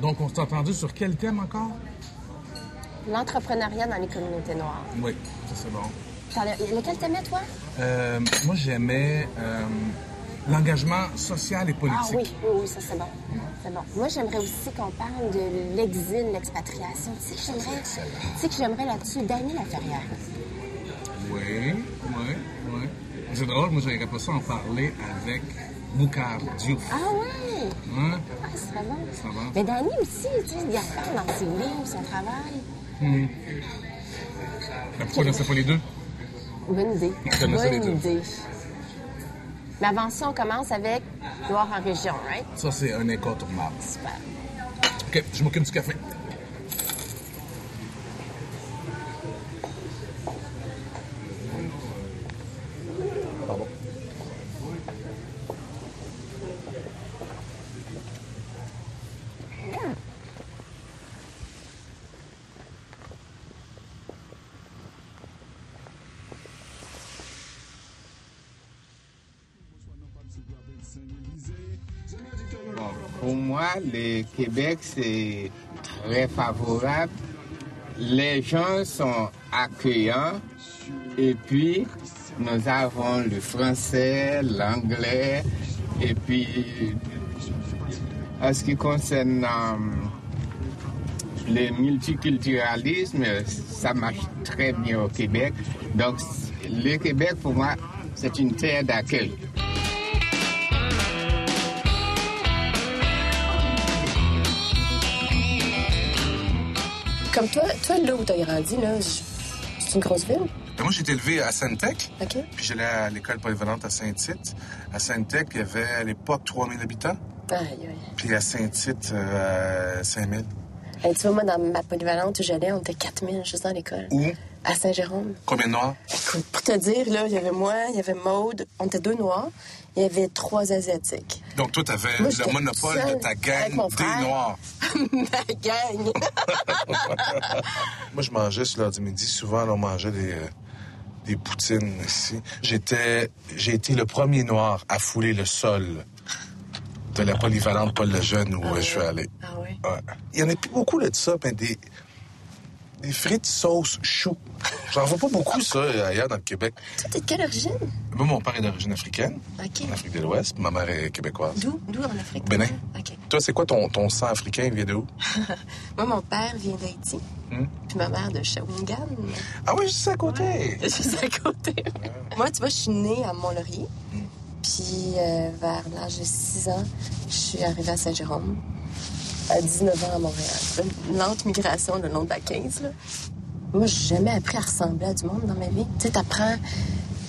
Donc, on s'est entendu sur quel thème encore? L'entrepreneuriat dans les communautés noires. Oui, ça c'est bon. Lequel t'aimais, toi? Moi, j'aimais l'engagement social et politique. Oui, ça c'est bon. C'est bon. Moi, j'aimerais aussi qu'on parle de l'exil, l'expatriation. Tu sais que j'aimerais là-dessus Dany Laferrière. Oui. C'est drôle, moi, j'aimerais pas ça en parler avec Boucard Diouf. Ah oui? Hein? Ah, ce serait bon. Ça va. Mais Dany aussi, tu sais, il reparle dans ses livres, son travail. Mais pourquoi on ne sait pas les deux? Bonne idée. Bonne idée. Mais avant ça, on commence avec Noir en région, right? Ça, c'est un incontournable. Super. OK, je m'occupe du café. Pardon. Pour moi, le Québec, c'est très favorable. Les gens sont accueillants. Et puis, nous avons le français, l'anglais. Et puis, en ce qui concerne le multiculturalisme, ça marche très bien au Québec. Donc, le Québec, pour moi, c'est une terre d'accueil. Comme toi, là où t'as grandi, là, c'est une grosse ville? Moi, j'ai été élevé à Sainte-Tech. OK. Puis j'allais à l'école polyvalente à Saint-Tite. À Sainte-Tech, il y avait à l'époque 3000 habitants. Aïe. Puis à Saint-Tite, 5000. Hey, tu vois, moi, dans ma polyvalente où j'allais, on était 4000 juste dans l'école. Où? À Saint-Jérôme. Combien de noirs? Écoute, pour te dire, là, il y avait moi, il y avait Maude, on était 2 noirs, il y avait 3 Asiatiques. Donc toi, t'avais Moi, le monopole de ta gang avec mon des frère. noirs. Ma gang! Moi, je mangeais sur l'heure du midi. Souvent, on mangeait des poutines ici. J'ai été le premier noir à fouler le sol de la polyvalente Paul Lejeune où je suis allé. Ah oui? Ouais. Il y en a plus beaucoup là, de ça, mais des frites sauce chou. J'en vois pas beaucoup, ça, ailleurs dans le Québec. Toi, t'es de quelle origine? Moi, mon père est d'origine africaine, OK. en Afrique de l'Ouest, puis ma mère est québécoise. D'où en Afrique? Bénin. OK. Toi, c'est quoi ton sang africain? Il vient de où? Moi, mon père vient d'Haïti, puis ma mère de Shawinigan. Ah oui, juste à côté! Ouais, juste à côté. Moi, tu vois, je suis née à Mont-Laurier, puis vers l'âge de 6 ans, je suis arrivée à Saint-Jérôme. À 19 ans à Montréal. Une lente migration le long de la 15, là. Moi, j'ai jamais appris à ressembler à du monde dans ma vie. Tu sais,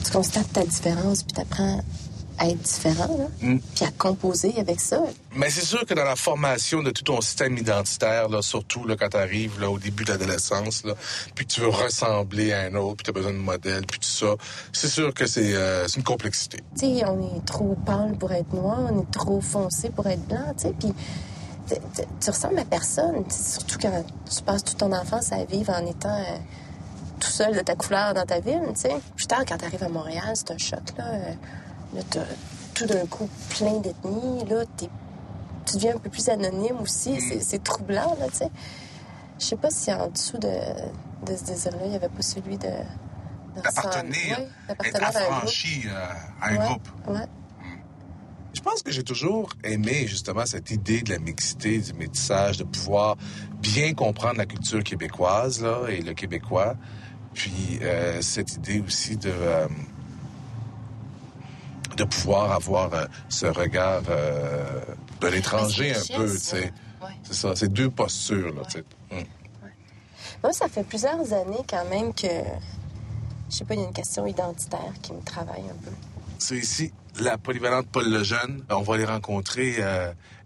tu constates ta différence, puis t'apprends à être différent, là, puis à composer avec ça. Mais c'est sûr que dans la formation de tout ton système identitaire, là, surtout là, quand tu arrives au début de l'adolescence, là, puis que tu veux ressembler à un autre, puis tu as besoin de modèles, puis tout ça, c'est sûr que c'est une complexité. Tu sais, on est trop pâle pour être noir, on est trop foncé pour être blanc, tu sais, puis tu ressembles à personne, surtout quand tu passes toute ton enfance à vivre en étant tout seul de ta couleur dans ta ville, tu sais. Plus tard, quand tu arrives à Montréal, c'est un choc, là. Là, t'as tout d'un coup plein d'ethnies, là, tu deviens un peu plus anonyme aussi, c'est troublant, là, tu sais. Je sais pas si en dessous de ce désir-là, il n'y avait pas celui d'appartenir, être affranchi à un groupe. Ouais. Je pense que j'ai toujours aimé justement cette idée de la mixité, du métissage, de pouvoir bien comprendre la culture québécoise là, et le québécois. Puis cette idée aussi de pouvoir avoir ce regard de l'étranger un peu, tu sais. Ouais. C'est ça, c'est 2 postures, là, tu sais. Ouais. Moi, ça fait plusieurs années quand même que, je sais pas, il y a une question identitaire qui me travaille un peu. C'est ici, la polyvalente Paul Lejeune. On va aller rencontrer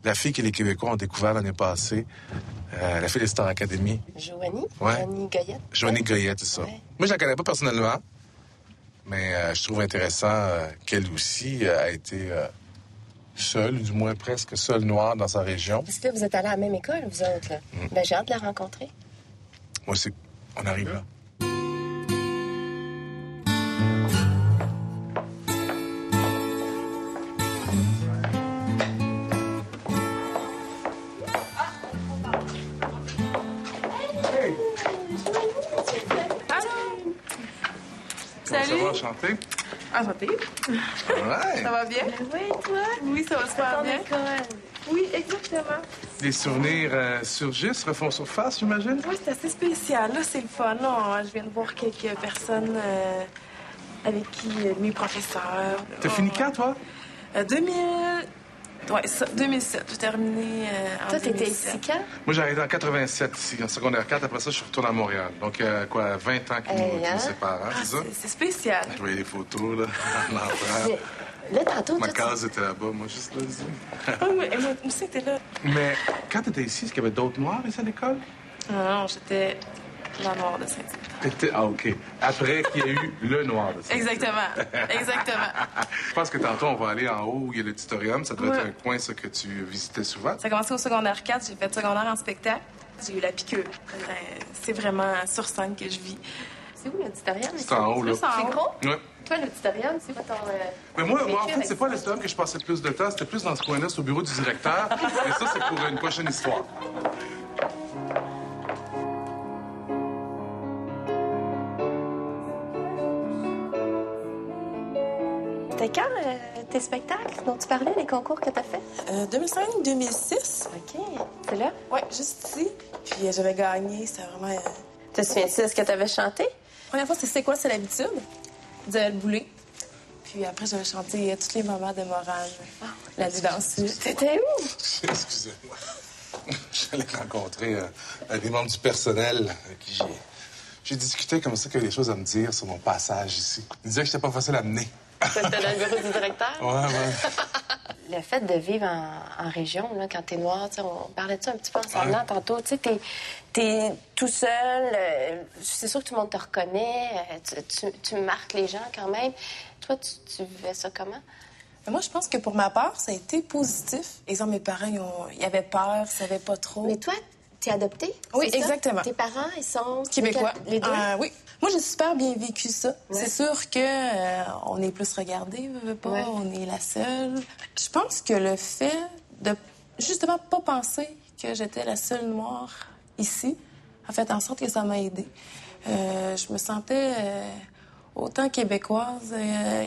la fille que les Québécois ont découvert l'année passée, la fille de Star Academy. Joanie? Ouais. Joanie Goyette. Joanie Goyette, c'est ça. Ouais. Moi, je la connais pas personnellement, mais je trouve intéressant qu'elle aussi a été seule, ou du moins presque seule noire dans sa région. Parce que vous êtes allés à la même école, vous autres, là. Ben, j'ai hâte de la rencontrer. Moi aussi. On arrive là. enchanté. Enchanté. Ouais. Ça va bien? Oui, toi? Oui, ça va super Ton bien. école. Oui, exactement. Les souvenirs surgissent, refont surface, j'imagine? Oui, c'est assez spécial. Là, c'est le fun. Là, je viens de voir quelques personnes avec qui mes professeurs. T'as fini quand, toi? 2007. J'ai terminé en Toi, t'étais 2007. ici quand? Moi, j'ai arrêté en 87, ici, en secondaire 4. Après ça, je suis retourné à Montréal. Donc, 20 ans qui Hey, nous séparent, hein, Ah, c'est ça? c'est spécial. Je voyais les photos, là, en entrant. Là, tantôt, Ma toi, case était là-bas, moi, juste là, ici. Ah oui, et moi aussi, t'es là. Mais quand t'étais ici, est-ce qu'il y avait d'autres Noirs ici à l'école? Non, j'étais la noire de Saint-Tite. Ah, OK. Après qu'il y a eu le Noir de Saint-Tite. Exactement. Exactement. Je pense que tantôt, on va aller en haut où il y a l'auditorium. Ça doit Ouais. être un coin, ça, que tu visitais souvent. Ça a commencé au secondaire 4. J'ai fait secondaire en spectacle. J'ai eu la piqûre. C'est vraiment sur scène que je vis. c'est où l'auditorium? C'est en haut, là. Plus en C'est haut. gros? Ouais. Toi, l'auditorium, c'est quoi ton... Mais moi, en vécu fait, avec c'est pas ça? l'auditorium que je passais le plus de temps. C'était plus dans ce coin-là, c'est au bureau du directeur. Mais ça, c'est pour une prochaine histoire. C'était quand tes spectacles dont tu parlais, les concours que t'as fait? 2005-2006. OK. C'est là? Ouais, juste ici. Puis j'avais gagné. C'était vraiment... Te souviens-tu de ce que t'avais chanté? Première fois, c'est quoi, c'est l'habitude? D'El Boulay. Puis après, j'avais chanté tous les moments de morale. La nuit dansée. T'étais où? Excusez-moi. J'allais rencontrer des membres du personnel avec qui j'ai discuté comme ça qu'il y avait des choses à me dire sur mon passage ici. Ils disaient que j'étais pas facile à mener. C'était dans le bureau du directeur? Ouais. Le fait de vivre en région, là, quand t'es noir, on parlait de ça un petit peu ensemble Ouais. tantôt. Tu sais, t'es tout seul. C'est sûr que tout le monde te reconnaît. Tu marques les gens quand même. Toi, tu vivais ça comment? Mais moi, je pense que pour ma part, ça a été positif. Exemple, mes parents, ils avaient peur, ils savaient pas trop. Mais toi, t'es adopté? Oui, c'est ça? exactement. Tes parents, ils sont... Québécois. Les deux? Oui. Moi, j'ai super bien vécu ça. Ouais. C'est sûr que on est plus regardés, veut pas, Ouais. on est la seule. Je pense que le fait de justement pas penser que j'étais la seule noire ici a fait en sorte que ça m'a aidée. Je me sentais autant québécoise,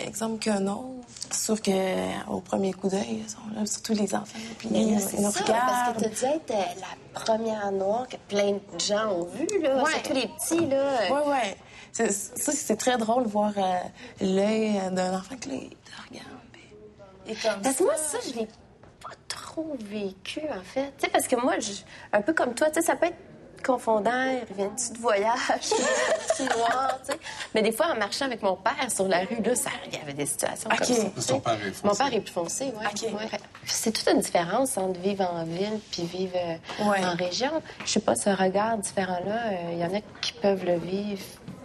exemple, qu'un autre. C'est sûr qu'au premier coup d'œil, ils sont là, surtout les enfants, puis Mais là, ils c'est nous ça, regardent. parce que tu disais être la première noire que plein de gens ont vue, là. Ouais. Surtout les petits, là. Ouais. C'est très drôle de voir l'œil d'un enfant qui te regarde. Et comme Parce que moi, ça, je l'ai pas trop vécu, en fait. Tu sais, parce que moi, un peu comme toi, tu sais, ça peut être confondant, il vient-tu de voyage, petit noir, tu sais. Mais des fois, en marchant avec mon père sur la rue, là, il y avait des situations OK. comme ça. Parce que ton père est foncé. Mon père est plus foncé, oui. OK. C'est toute une différence entre vivre en ville puis vivre Ouais. en région. Je sais pas, ce regard différent-là, il y en a qui peuvent le vivre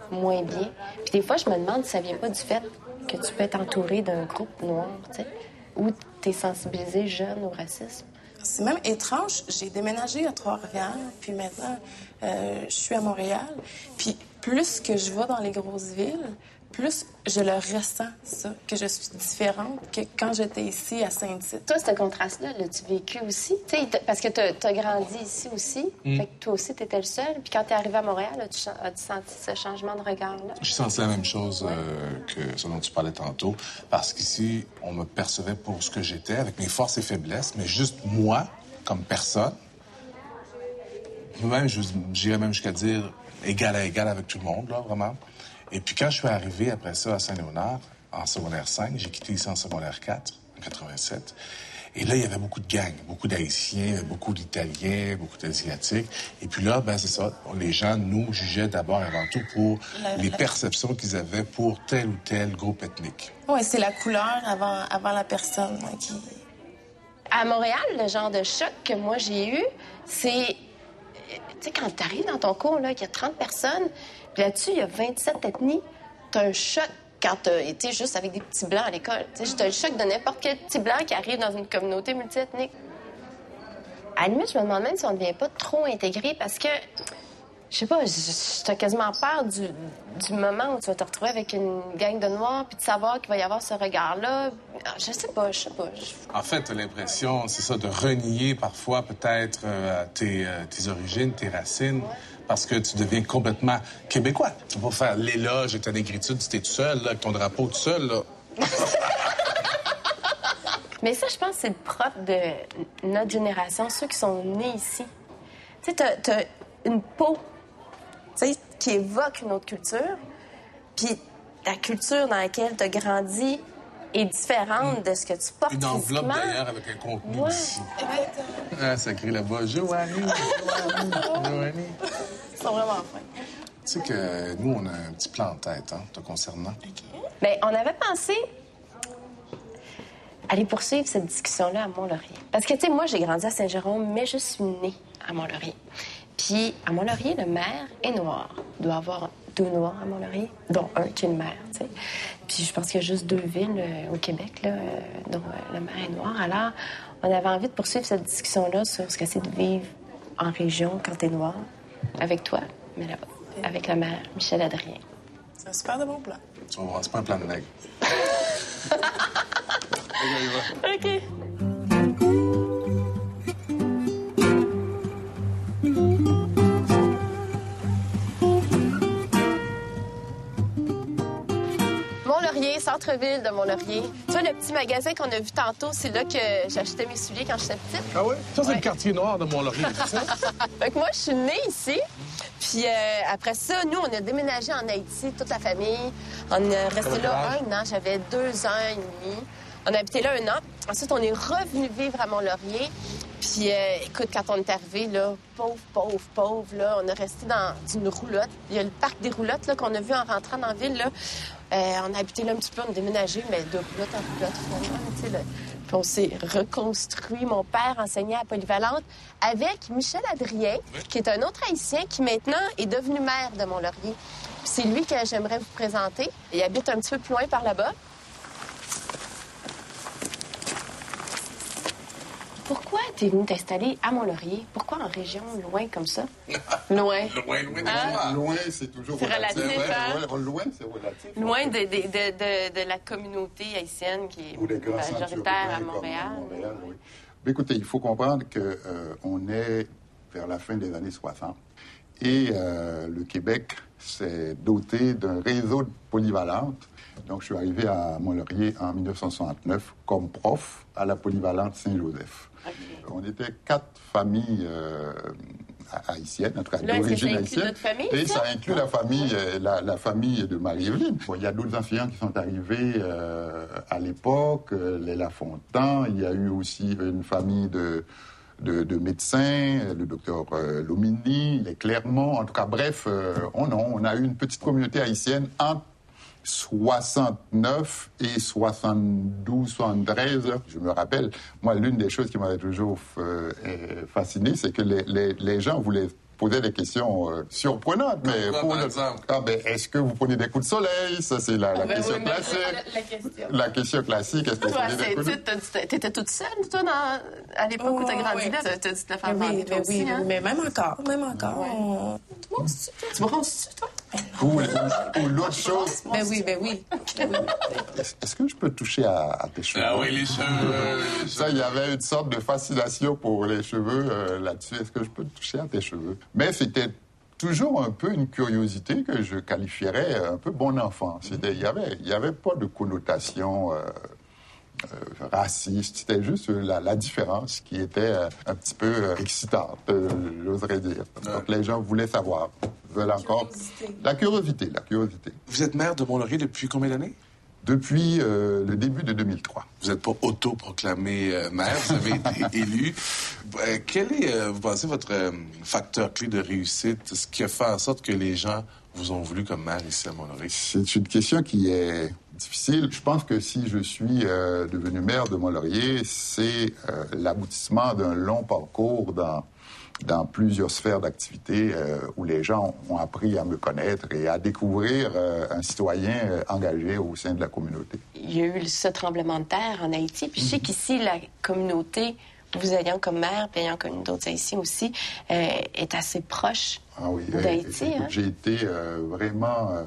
moins bien. Puis des fois, je me demande si ça vient pas du fait que tu peux être entouré d'un groupe noir, tu sais, ou t'es sensibilisé jeune au racisme. C'est même étrange. J'ai déménagé à Trois-Rivières, puis maintenant, je suis à Montréal. Puis plus que je vais dans les grosses villes, plus je le ressens, ça, que je suis différente que quand j'étais ici à Saint-Tite. Toi, ce contraste-là, l'as-tu vécu aussi? Tu sais, parce que t'as grandi ici aussi. Fait que toi aussi, t'étais le seul. Puis quand t'es arrivé à Montréal, as-tu senti ce changement de regard-là? J'ai senti la même chose que ce dont tu parlais tantôt, parce qu'ici, on me percevait pour ce que j'étais, avec mes forces et faiblesses, mais juste moi, comme personne. Même, j'irais même jusqu'à dire égal à égal avec tout le monde, là, vraiment. Et puis quand je suis arrivé après ça à Saint-Léonard, en secondaire 5, j'ai quitté ici en secondaire 4, en 87. Et là, il y avait beaucoup de gangs, beaucoup d'Haïtiens, beaucoup d'Italiens, beaucoup d'Asiatiques. Et puis là, ben c'est ça, les gens nous jugeaient d'abord et avant tout pour les perceptions qu'ils avaient pour tel ou tel groupe ethnique. Oui, c'est la couleur avant la personne qui... À Montréal, le genre de choc que moi j'ai eu, c'est... Tu sais, quand t'arrives dans ton cours, là, qu'il y a 30 personnes, puis là-dessus, il y a 27 ethnies, t'as un choc quand t'as été juste avec des petits blancs à l'école. Tu sais, t'as le choc de n'importe quel petit blanc qui arrive dans une communauté multiethnique. À la limite, je me demande même si on ne devient pas trop intégré parce que, je sais pas, j'ai quasiment peur du moment où tu vas te retrouver avec une gang de Noirs puis de savoir qu'il va y avoir ce regard-là. Je sais pas. En fait, t'as l'impression, c'est ça, de renier parfois peut-être tes origines, tes racines, parce que tu deviens complètement québécois. Tu peux pas faire l'éloge et ta négritude si t'es tout seul, là, avec ton drapeau tout seul, là. Mais ça, je pense que c'est le propre de notre génération, ceux qui sont nés ici. Tu sais, t'as une peau, tu sais, qui évoque une autre culture, puis la culture dans laquelle t'as grandi est différente de ce que tu portes Une enveloppe, physiquement. d'ailleurs, avec un contenu Ouais. d'ici. Ah, ça crie là-bas. Joanie. Joanie. Ils sont vraiment fins. Tu sais que nous, on a un petit plan en tête, hein, te concernant. Bien, on avait pensé aller poursuivre cette discussion-là à Mont-Laurier. Parce que, tu sais, moi, j'ai grandi à Saint-Jérôme, mais je suis née à Mont-Laurier. Puis, à Mont-Laurier, le maire est noir. Il doit y avoir 2 noirs à Mont-Laurier, dont un qui est le maire, tu sais. Puis, je pense qu'il y a juste 2 villes au Québec, là, dont le maire est noir. Alors, on avait envie de poursuivre cette discussion-là sur ce que c'est de vivre en région quand t'es noir, avec toi, mais là-bas, avec le maire Michel Adrien. C'est un super de bon plan. Tu vas voir, c'est pas un plan de nègre. OK. Mont-Laurier, centre-ville de Mont-Laurier. Tu vois, le petit magasin qu'on a vu tantôt, c'est là que j'achetais mes souliers quand j'étais petite. Ah oui? Ça, c'est Ouais. le quartier noir de Mont-Laurier, c'est ça? Fait que moi, je suis née ici. Puis après ça, nous, on a déménagé en Haïti, toute la famille. On est resté là 1 an. J'avais 2 ans et demi. On a habité là 1 an. Ensuite, on est revenu vivre à Mont-Laurier. Puis, écoute, quand on est arrivé, là, pauvre, là, on est resté dans une roulotte. Il y a le parc des roulottes, là, qu'on a vu en rentrant dans la ville, là. On a habité là un petit peu, on a déménagé, mais de roulotte en roulotte, finalement, tu sais, là. Puis on s'est reconstruit. Mon père enseignait à Polyvalente avec Michel Adrien, qui est un autre Haïtien qui maintenant est devenu maire de Mont-Laurier. Puis c'est lui que j'aimerais vous présenter. Il habite un petit peu plus loin par là-bas. Pourquoi t'es venu t'installer à Mont-Laurier? Pourquoi en région, loin comme ça? Loin. Loin des Ah. Loin, c'est toujours C'est relatif, hein? Ouais, loin, c'est relatif. Loin de la communauté haïtienne qui est Ou des grands centres majoritaire à urbains Montréal. comme Montréal, oui. Mais écoutez, il faut comprendre qu'on est vers la fin des années 60 et le Québec s'est doté d'un réseau de polyvalentes. Donc, je suis arrivé à Mont-Laurier en 1969 comme prof à la polyvalente Saint-Joseph. Okay. On était 4 familles haïtiennes, en tout cas Là, est-ce que d'origine ça inclut haïtienne. notre famille, Et ça? ça inclut la famille, la famille de Marie-Evelyne. Bon, il y a d'autres enseignants qui sont arrivés à l'époque, les Lafontaine. Il y a eu aussi une famille de médecins, le docteur Lomini, les Clermont. En tout cas, bref, on a eu une petite communauté haïtienne entre 69 et 72, 73. Je me rappelle, moi, l'une des choses qui m'avait toujours fasciné, c'est que les gens voulaient poser des questions surprenantes. Mais Quoi, par exemple? est-ce que vous prenez des coups de soleil? Ça, c'est la question oui, mais classique. la question. La question classique, est-ce que vous Toi, prenez des coups de t'étais toute seule, toi, à l'époque où t'as grandi, oui. là? T'as dû te faire Mais demander, toi oui, aussi, hein? mais même encore. Ouais. Tu bronzes-tu, toi? Tu bronzes-tu, toi? Ou l'autre chose, Ben oui. est-ce que je peux toucher à tes cheveux? Ah oui, les cheveux. Ça, il y avait une sorte de fascination pour les cheveux là-dessus. Est-ce que je peux toucher à tes cheveux? Mais c'était toujours un peu une curiosité que je qualifierais un peu bon enfant. Il y avait pas de connotation raciste. C'était juste la différence qui était un petit peu excitante, j'oserais dire. Donc les gens voulaient savoir, veulent encore... La curiosité. Vous êtes maire de Mont-Laurier depuis combien d'années? Depuis le début de 2003. Vous n'êtes pas autoproclamé maire, vous avez été élu. Quel est, vous pensez, votre facteur clé de réussite? Ce qui a fait en sorte que les gens vous ont voulu comme maire ici à Mont-Laurier? C'est une question qui est difficile. Je pense que si je suis devenu maire de Mont-Laurier, c'est l'aboutissement d'un long parcours dans plusieurs sphères d'activité où les gens ont appris à me connaître et à découvrir un citoyen engagé au sein de la communauté. Il y a eu ce tremblement de terre en Haïti, puis je sais qu'ici, la communauté, vous ayant comme maire, puis ayant connu d'autres Haïtiens aussi, est assez proche d'Haïti. Hein? J'ai été vraiment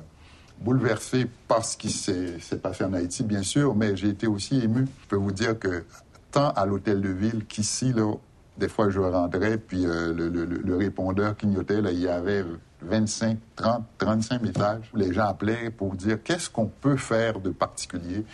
bouleversé par ce qui s'est passé en Haïti, bien sûr, mais j'ai été aussi ému. Je peux vous dire que tant à l'Hôtel de Ville qu'ici, là, Des fois, je rentrais, puis le répondeur clignotait, là, il y avait 25, 30, 35 messages. Les gens appelaient pour dire qu'est-ce qu'on peut faire de particulier.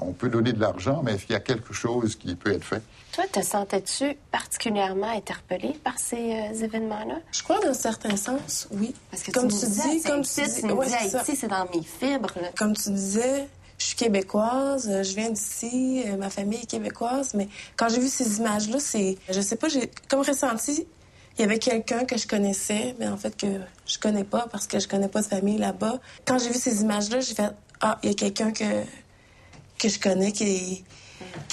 On peut donner de l'argent, mais est-ce qu'il y a quelque chose qui peut être fait? Toi, te sentais-tu particulièrement interpellé par ces événements-là? Je crois, dans certains sens, oui. Parce que comme tu tu disais, dis, comme tu dis, ouais, c'est Haïti, c'est dans mes fibres. Là. Comme tu disais, je suis québécoise, je viens d'ici, ma famille est québécoise, mais quand j'ai vu ces images-là, je sais pas, j'ai comme ressenti, il y avait quelqu'un que je connaissais, mais en fait que je connais pas parce que je connais pas de famille là-bas. Quand j'ai vu ces images-là, j'ai fait, il y a quelqu'un que je connais qui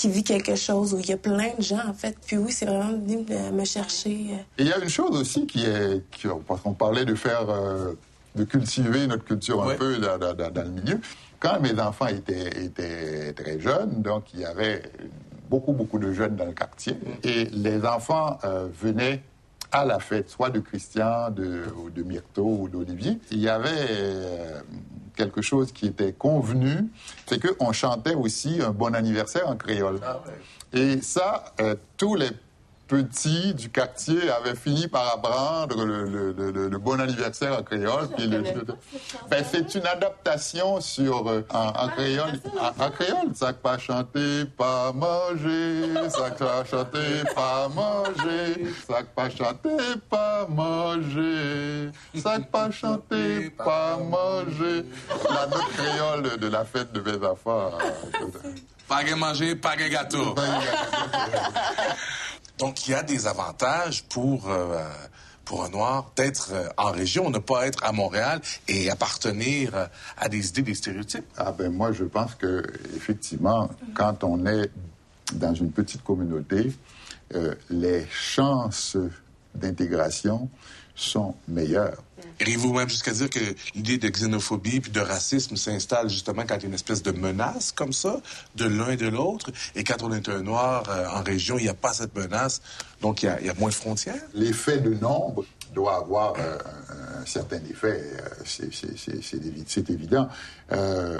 vit quelque chose, où il y a plein de gens, en fait. Puis oui, c'est vraiment venu me chercher. Et il y a une chose aussi parce qu'on parlait de faire, de cultiver notre culture un peu dans le milieu. Quand mes enfants étaient très jeunes, donc il y avait beaucoup de jeunes dans le quartier, et les enfants venaient à la fête, soit de Christian, de Myrto ou d'Olivier. Il y avait quelque chose qui était convenu, c'est qu'on chantait aussi un bon anniversaire en créole. Ah ouais. Et ça, tous les petits du quartier avaient fini par apprendre le bon anniversaire en créole. Puis c'est une adaptation en créole. En créole, ça pas chanter, pas manger, ça pas chanter, pas manger, ça pas chanter, pas manger, ça pas chanter, pas manger. La note créole de la fête de mes enfants. Pas de manger, pas de gâteau. Donc, il y a des avantages pour un Noir d'être en région, ne pas être à Montréal et appartenir à des idées, des stéréotypes. Moi, je pense que effectivement, quand on est dans une petite communauté, les chances d'intégration sont meilleures. Iriez-vous même jusqu'à dire que l'idée de xénophobie puis de racisme s'installe justement quand il y a une espèce de menace comme ça, de l'un et de l'autre, et quand on est un Noir en région, il n'y a pas cette menace, donc il y a moins de frontières? L'effet de nombre doit avoir un certain effet, c'est évident.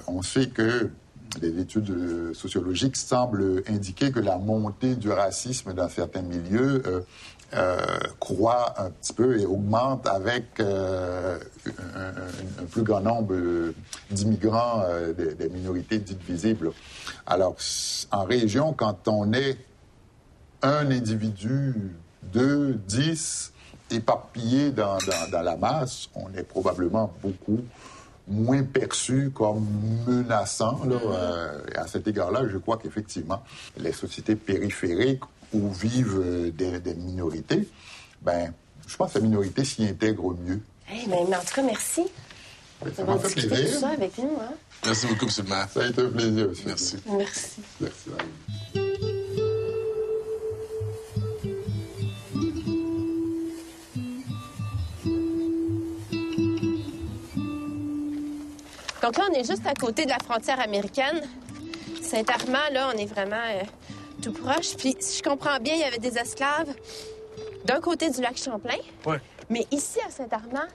On sait que les études sociologiques semblent indiquer que la montée du racisme dans certains milieux croît un petit peu et augmente avec un plus grand nombre d'immigrants des minorités dites visibles. Alors, en région, quand on est un individu, 2, 10, éparpillés dans la masse, on est probablement beaucoup moins perçu comme menaçant. À cet égard-là, je crois qu'effectivement, les sociétés périphériques où vivent des minorités, je pense que la minorité s'y intègre mieux. Mais en tout cas, merci d'avoir discuté tout ça avec nous. Hein? Merci beaucoup, M. le maire. Ça a été un plaisir aussi. Merci. Merci. Merci. Donc là, on est juste à côté de la frontière américaine. Saint-Armand, là, on est vraiment tout proche. Puis, si je comprends bien, il y avait des esclaves d'un côté du lac Champlain. Oui. Mais ici, à Saint-Armand,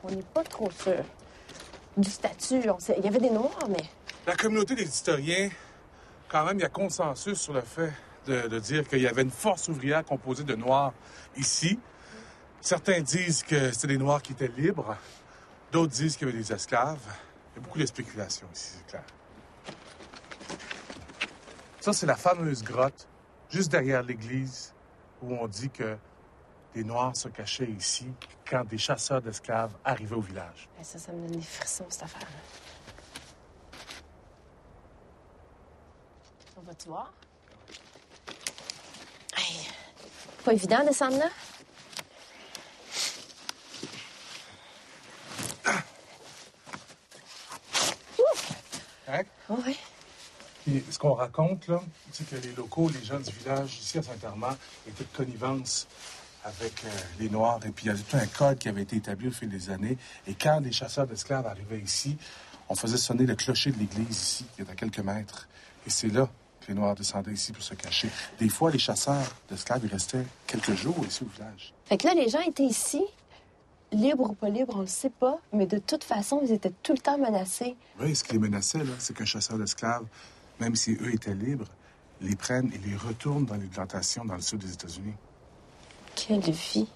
on n'est pas trop sûr du statut. Il y avait des Noirs, mais... La communauté des historiens, quand même, il y a consensus sur le fait de dire qu'il y avait une force ouvrière composée de Noirs ici. Certains disent que c'était des Noirs qui étaient libres. D'autres disent qu'il y avait des esclaves. Il y a beaucoup de spéculation ici, c'est clair. Ça, c'est la fameuse grotte, juste derrière l'église, où on dit que des Noirs se cachaient ici quand des chasseurs d'esclaves arrivaient au village. Ça me donne des frissons, cette affaire-là. On va-tu voir? Hey, pas évident de descendre là? Hein? Oui. Puis, ce qu'on raconte, là, c'est que les locaux, les gens du village, ici à Saint-Armand, étaient de connivence avec les Noirs. Et puis, il y a tout un code qui avait été établi au fil des années. Et quand les chasseurs d'esclaves arrivaient ici, on faisait sonner le clocher de l'église ici, qui est à quelques mètres. Et c'est là que les Noirs descendaient ici pour se cacher. Des fois, les chasseurs d'esclaves, ils restaient quelques jours ici au village. Fait que là, les gens étaient ici, libres ou pas libres, on le sait pas, mais de toute façon, ils étaient tout le temps menacés. Oui, ce qui les menaçait, là, c'est qu'un chasseur d'esclaves, même si eux étaient libres, les prennent et les retournent dans les plantations dans le sud des États-Unis. Quelle vie.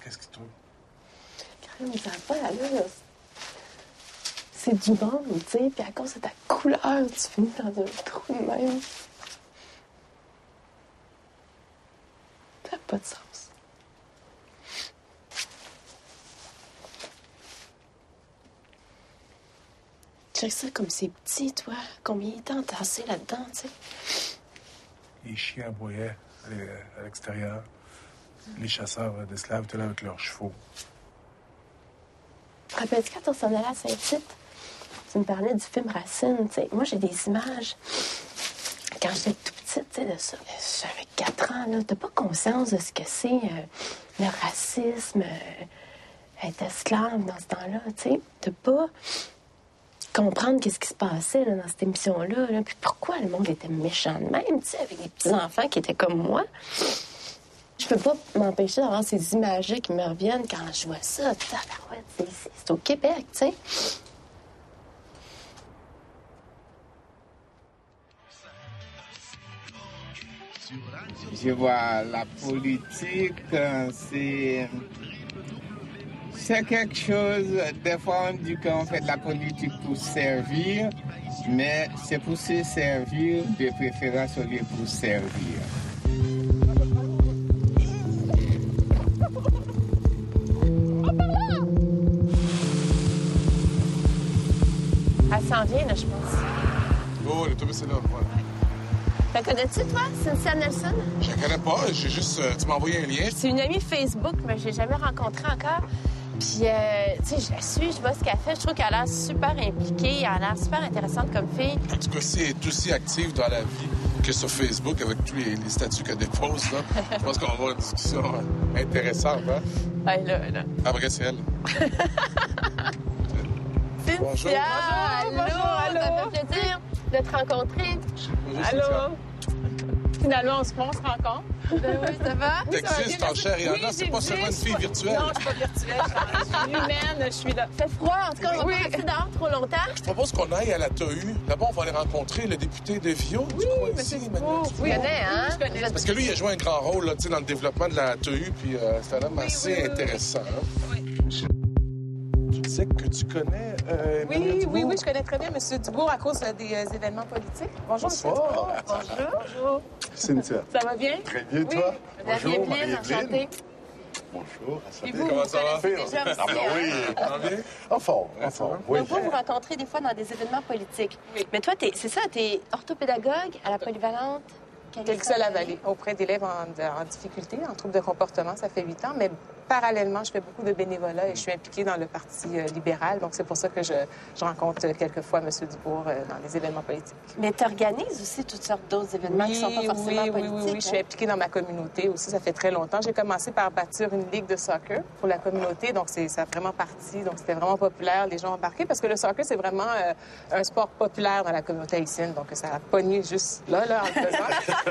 Qu'est-ce qui te trouve? Crème, ça va pas là. C'est du monde, tu sais, puis à cause de ta couleur, tu finis dans un trou de même. Ça n'a pas de sens. Tu sais ça comme c'est petit, toi. Combien de temps entassé là-dedans, tu sais? Les chiens aboyaient à l'extérieur. Les chasseurs d'esclaves étaient là avec leurs chevaux. Te rappelles-tu quand on s'en allait à Saint-Tite? Tu me parlais du film Racine, tu sais. Moi, j'ai des images. Quand j'étais tout petite, tu sais, de ça. J'avais 4 ans, là. T'as pas conscience de ce que c'est le racisme, être esclave dans ce temps-là, tu sais. T'as pas comprendre qu'est-ce qui se passait là, dans cette émission-là. Là. Puis pourquoi le monde était méchant de même, tu sais, avec des petits-enfants qui étaient comme moi. Je peux pas m'empêcher d'avoir ces images-là qui me reviennent quand je vois ça. Tabarouette, c'est au Québec, tu sais. Je vois la politique, c'est quelque chose, des fois on dit qu'on fait de la politique pour servir, mais c'est pour se servir, de préférence au lieu pour servir. Elle s'en vient, là, je pense. Oh, l'autobus est là, voilà. La connais-tu, toi, Cynthia Nelson? Je la connais pas, j'ai juste... tu m'as envoyé un lien. C'est une amie Facebook, mais je l'ai jamais rencontrée encore. Puis, tu sais, je la suis, je vois ce qu'elle fait. Je trouve qu'elle a l'air super impliquée. Elle a l'air super intéressante comme fille. En tout cas, si elle est aussi active dans la vie que sur Facebook avec tous les statuts qu'elle dépose, là, je pense qu'on va avoir une discussion intéressante, hein? Ouais, là. Après, c'est elle. Cynthia! Bonjour. Allô! Ça fait plaisir de te rencontrer. Bonjour, Allô? Cynthia. Finalement, on se rencontre. Ben oui, ça va? T'existes en chair et en os, c'est pas seulement une fille virtuelle. Non, je suis pas virtuelle. Je suis humaine, je suis là. Fait froid, en tout cas, on va pas rester dehors trop longtemps. Je propose qu'on aille à la TAU. Là-bas, on va aller rencontrer le député de Viau du coin ici, Emmanuel. Tu connais, hein? Je connais. Parce que lui, il a joué un grand rôle là, tu sais, dans le développement de la TAU, puis c'est un homme assez intéressant. Hein? Tu disais que tu connais Emmanuel Dubourg? Oui, je connais très bien M. Dubourg à cause des événements politiques. Bonjour, M. Bonsoir. Dubourg. Bonjour. Cynthia. Ça va bien? Très bien, Oui. toi? Bonjour, Evelyne, enchantée. Bonjour, Et vous, Comment vous ça va? connaissez déjà aussi, Ah ben oui. Ça va bien? En forme. Oui. Donc, vous rencontrez des fois dans des événements politiques. Oui. Mais toi, c'est ça, t'es orthopédagogue à la polyvalente? Quelque-Seul-la-Vallée, auprès d'élèves en difficulté, en trouble de comportement. Ça fait 8 ans, mais parallèlement, je fais beaucoup de bénévolat et je suis impliquée dans le Parti libéral. Donc, c'est pour ça que je rencontre quelquefois M. Dubourg dans les événements politiques. Mais tu organises aussi toutes sortes d'autres événements qui sont pas forcément politiques. Oui. Je suis impliquée dans ma communauté aussi. Ça fait très longtemps. J'ai commencé par bâtir une ligue de soccer pour la communauté. Donc, ça a vraiment parti. Donc, c'était vraiment populaire. Les gens ont embarqué parce que le soccer, c'est vraiment un sport populaire dans la communauté haïtienne. Donc, ça a pogné juste là, en le faisant.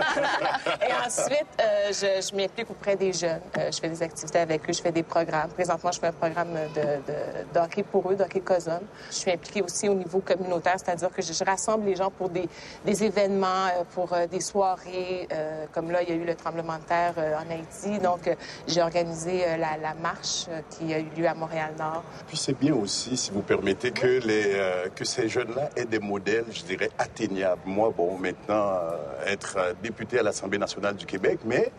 Et ensuite, je m'implique auprès des jeunes. Je fais des activités avec eux. Je fais des programmes. Présentement, je fais un programme de hockey pour eux, de hockey COSOM. Je suis impliquée aussi au niveau communautaire, c'est-à-dire que je rassemble les gens pour des événements, pour des soirées. Comme là, il y a eu le tremblement de terre en Haïti. Donc, j'ai organisé la marche qui a eu lieu à Montréal-Nord. Puis c'est bien aussi, si vous permettez, que ces jeunes-là aient des modèles, je dirais, atteignables. Moi, bon, maintenant, être député à l'Assemblée nationale du Québec, mais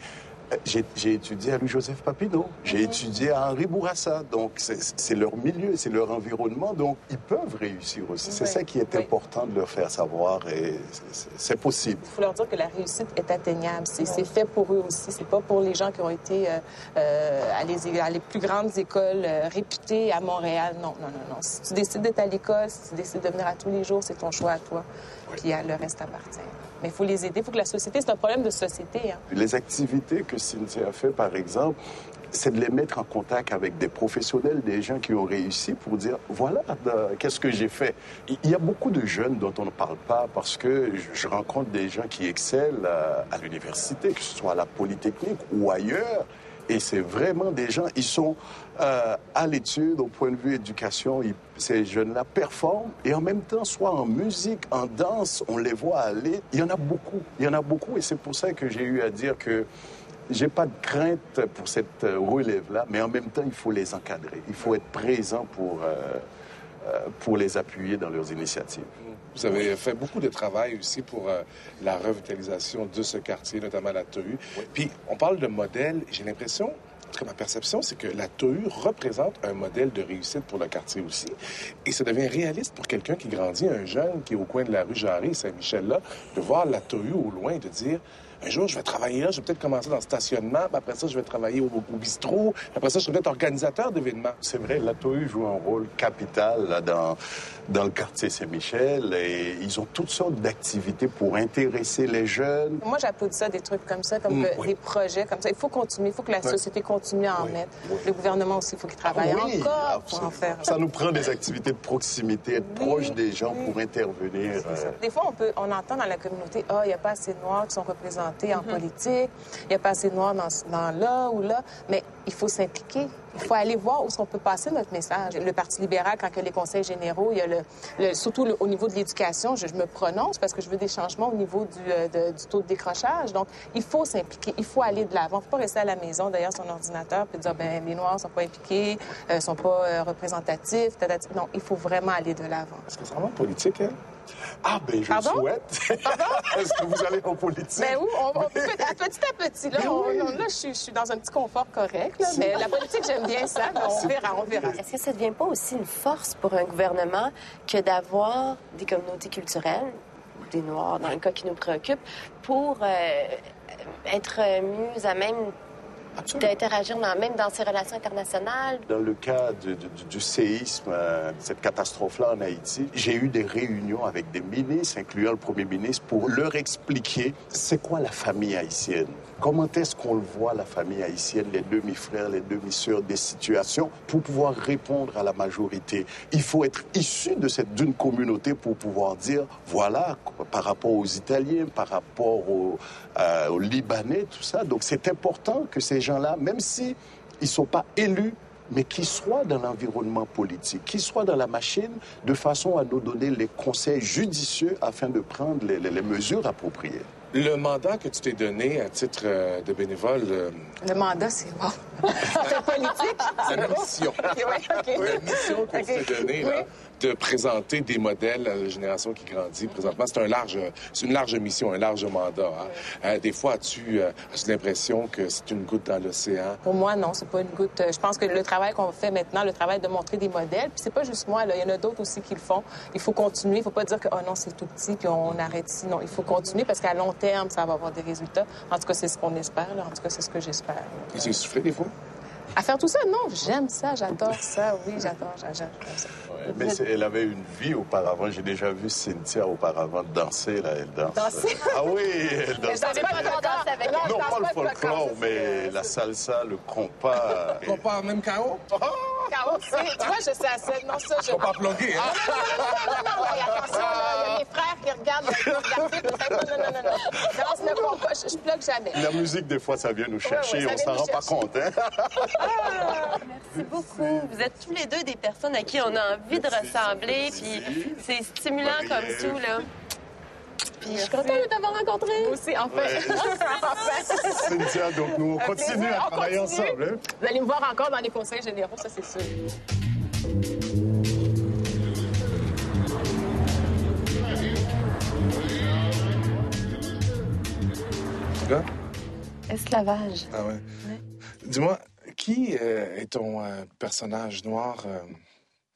j'ai étudié à Louis-Joseph Papineau, j'ai étudié à Henri Bourassa, donc c'est leur milieu, c'est leur environnement, donc ils peuvent réussir aussi. C'est ça qui est important de leur faire savoir et c'est possible. Il faut leur dire que la réussite est atteignable. C'est fait pour eux aussi. C'est pas pour les gens qui ont été à les plus grandes écoles réputées à Montréal. Non. Si tu décides d'être à l'école, si tu décides de venir à tous les jours, c'est ton choix à toi. Puis le reste appartient. Mais il faut les aider. Il faut que la société... C'est un problème de société. Hein. Les activités que Cynthia a fait, par exemple, c'est de les mettre en contact avec des professionnels, des gens qui ont réussi pour dire, voilà, qu'est-ce que j'ai fait. Il y a beaucoup de jeunes dont on ne parle pas parce que je rencontre des gens qui excellent à l'université, que ce soit à la Polytechnique ou ailleurs, Et c'est vraiment des gens, ils sont à l'étude, au point de vue éducation, ces jeunes-là performent. Et en même temps, soit en musique, en danse, on les voit aller. Il y en a beaucoup. Et c'est pour ça que j'ai eu à dire que j'ai pas de crainte pour cette relève-là, mais en même temps, il faut les encadrer. Il faut être présent pour les appuyer dans leurs initiatives. Vous avez fait beaucoup de travail aussi pour la revitalisation de ce quartier, notamment la TOU. Oui. Puis, on parle de modèle. J'ai l'impression, en tout cas, ma perception, c'est que la TOU représente un modèle de réussite pour le quartier aussi. Et ça devient réaliste pour quelqu'un qui grandit, un jeune qui est au coin de la rue Jarry, Saint-Michel-là, de voir la TOU au loin et de dire... Un jour, je vais travailler là, je vais peut-être commencer dans le stationnement, puis après ça, je vais travailler au bistrot, après ça, je serai peut-être organisateur d'événements. C'est vrai, la TOU joue un rôle capital là, dans le quartier Saint-Michel et ils ont toutes sortes d'activités pour intéresser les jeunes. Moi, j'applaudis ça, des trucs comme ça, comme des projets comme ça. Il faut continuer, il faut que la société continue à en mettre. Le gouvernement aussi, il faut qu'il travaille encore pour en faire. Ça nous prend des activités de proximité, être proche des gens pour intervenir. Des fois, on entend dans la communauté, il n'y a pas assez de Noirs qui sont représentés en politique, il n'y a pas assez de Noirs dans là ou là, mais il faut s'impliquer. Il faut aller voir où on peut passer notre message. Le Parti libéral, quand il y a les conseils généraux, il y a surtout au niveau de l'éducation, je me prononce parce que je veux des changements au niveau du taux de décrochage. Donc, il faut s'impliquer, il faut aller de l'avant. Il ne faut pas rester à la maison derrière son ordinateur et dire, les Noirs ne sont pas impliqués, ne sont pas représentatifs. Non, il faut vraiment aller de l'avant. Est-ce que c'est vraiment politique, hein? Ah, ben je souhaite. Pardon? Est-ce que vous allez en politique? Ben oui, petit à petit. Là, je suis dans un petit confort correct. Là, mais la politique, j'aime bien ça. Mais on verra. Est-ce que ça ne devient pas aussi une force pour un gouvernement que d'avoir des communautés culturelles, des Noirs, dans le cas qui nous préoccupe, pour être mieux à même d'interagir même dans ces relations internationales? Dans le cas du séisme, cette catastrophe-là en Haïti, j'ai eu des réunions avec des ministres, incluant le premier ministre, pour leur expliquer c'est quoi la famille haïtienne. Comment est-ce qu'on le voit, la famille haïtienne, les demi-frères, les demi-sœurs, des situations, pour pouvoir répondre à la majorité. Il faut être issu d'une communauté pour pouvoir dire, voilà, par rapport aux Italiens, par rapport aux Libanais, tout ça. Donc c'est important que ces gens-là, même s'ils ne sont pas élus, mais qu'ils soient dans l'environnement politique, qu'ils soient dans la machine, de façon à nous donner les conseils judicieux afin de prendre les mesures appropriées. Le mandat que tu t'es donné à titre de bénévole... Le mandat, c'est bon. C'est politique? La mission. La mission que tu t'es donnée, là, de présenter des modèles à la génération qui grandit présentement, c'est une large mission, un large mandat. Hein. Des fois, as-tu l'impression que c'est une goutte dans l'océan? Pour moi, non, c'est pas une goutte. Je pense que le travail qu'on fait maintenant, le travail de montrer des modèles, puis c'est pas juste moi, là, il y en a d'autres aussi qui le font. Il faut continuer, il faut pas dire que, non, c'est tout petit, puis on arrête ici. Non, il faut continuer parce qu'à long terme, ça va avoir des résultats. En tout cas, c'est ce qu'on espère. Là. En tout cas, c'est ce que j'espère. Et tu es soufflé des fois? À faire tout ça? Non, j'aime ça, j'adore ça. Oui, j'adore ça. Ouais, mais elle avait une vie auparavant. J'ai déjà vu Cynthia auparavant danser. Là, elle danse. Danser? Ah oui, elle danse. Mais non, pas le folklore, mais la salsa, le compas. Compas, même KO? KO, tu vois, je sais assez. Non, ça, je... Faut pas plugger, hein? Non, attention, il y a mes frères qui regardent. Non. Danse le compas, je plug jamais. La musique, des fois, ça vient nous chercher. On s'en rend pas compte, hein? Merci beaucoup. Vous êtes tous les deux des personnes à qui on a envie de ressembler, puis c'est stimulant comme tout, là. Puis je suis contente de t'avoir rencontré. Moi aussi, en fait. Cynthia, donc nous, on continue à travailler ensemble. Hein? Vous allez me voir encore dans les conseils généraux, ça, c'est sûr. Là? Esclavage. Ah ouais. Dis-moi, qui est ton personnage noir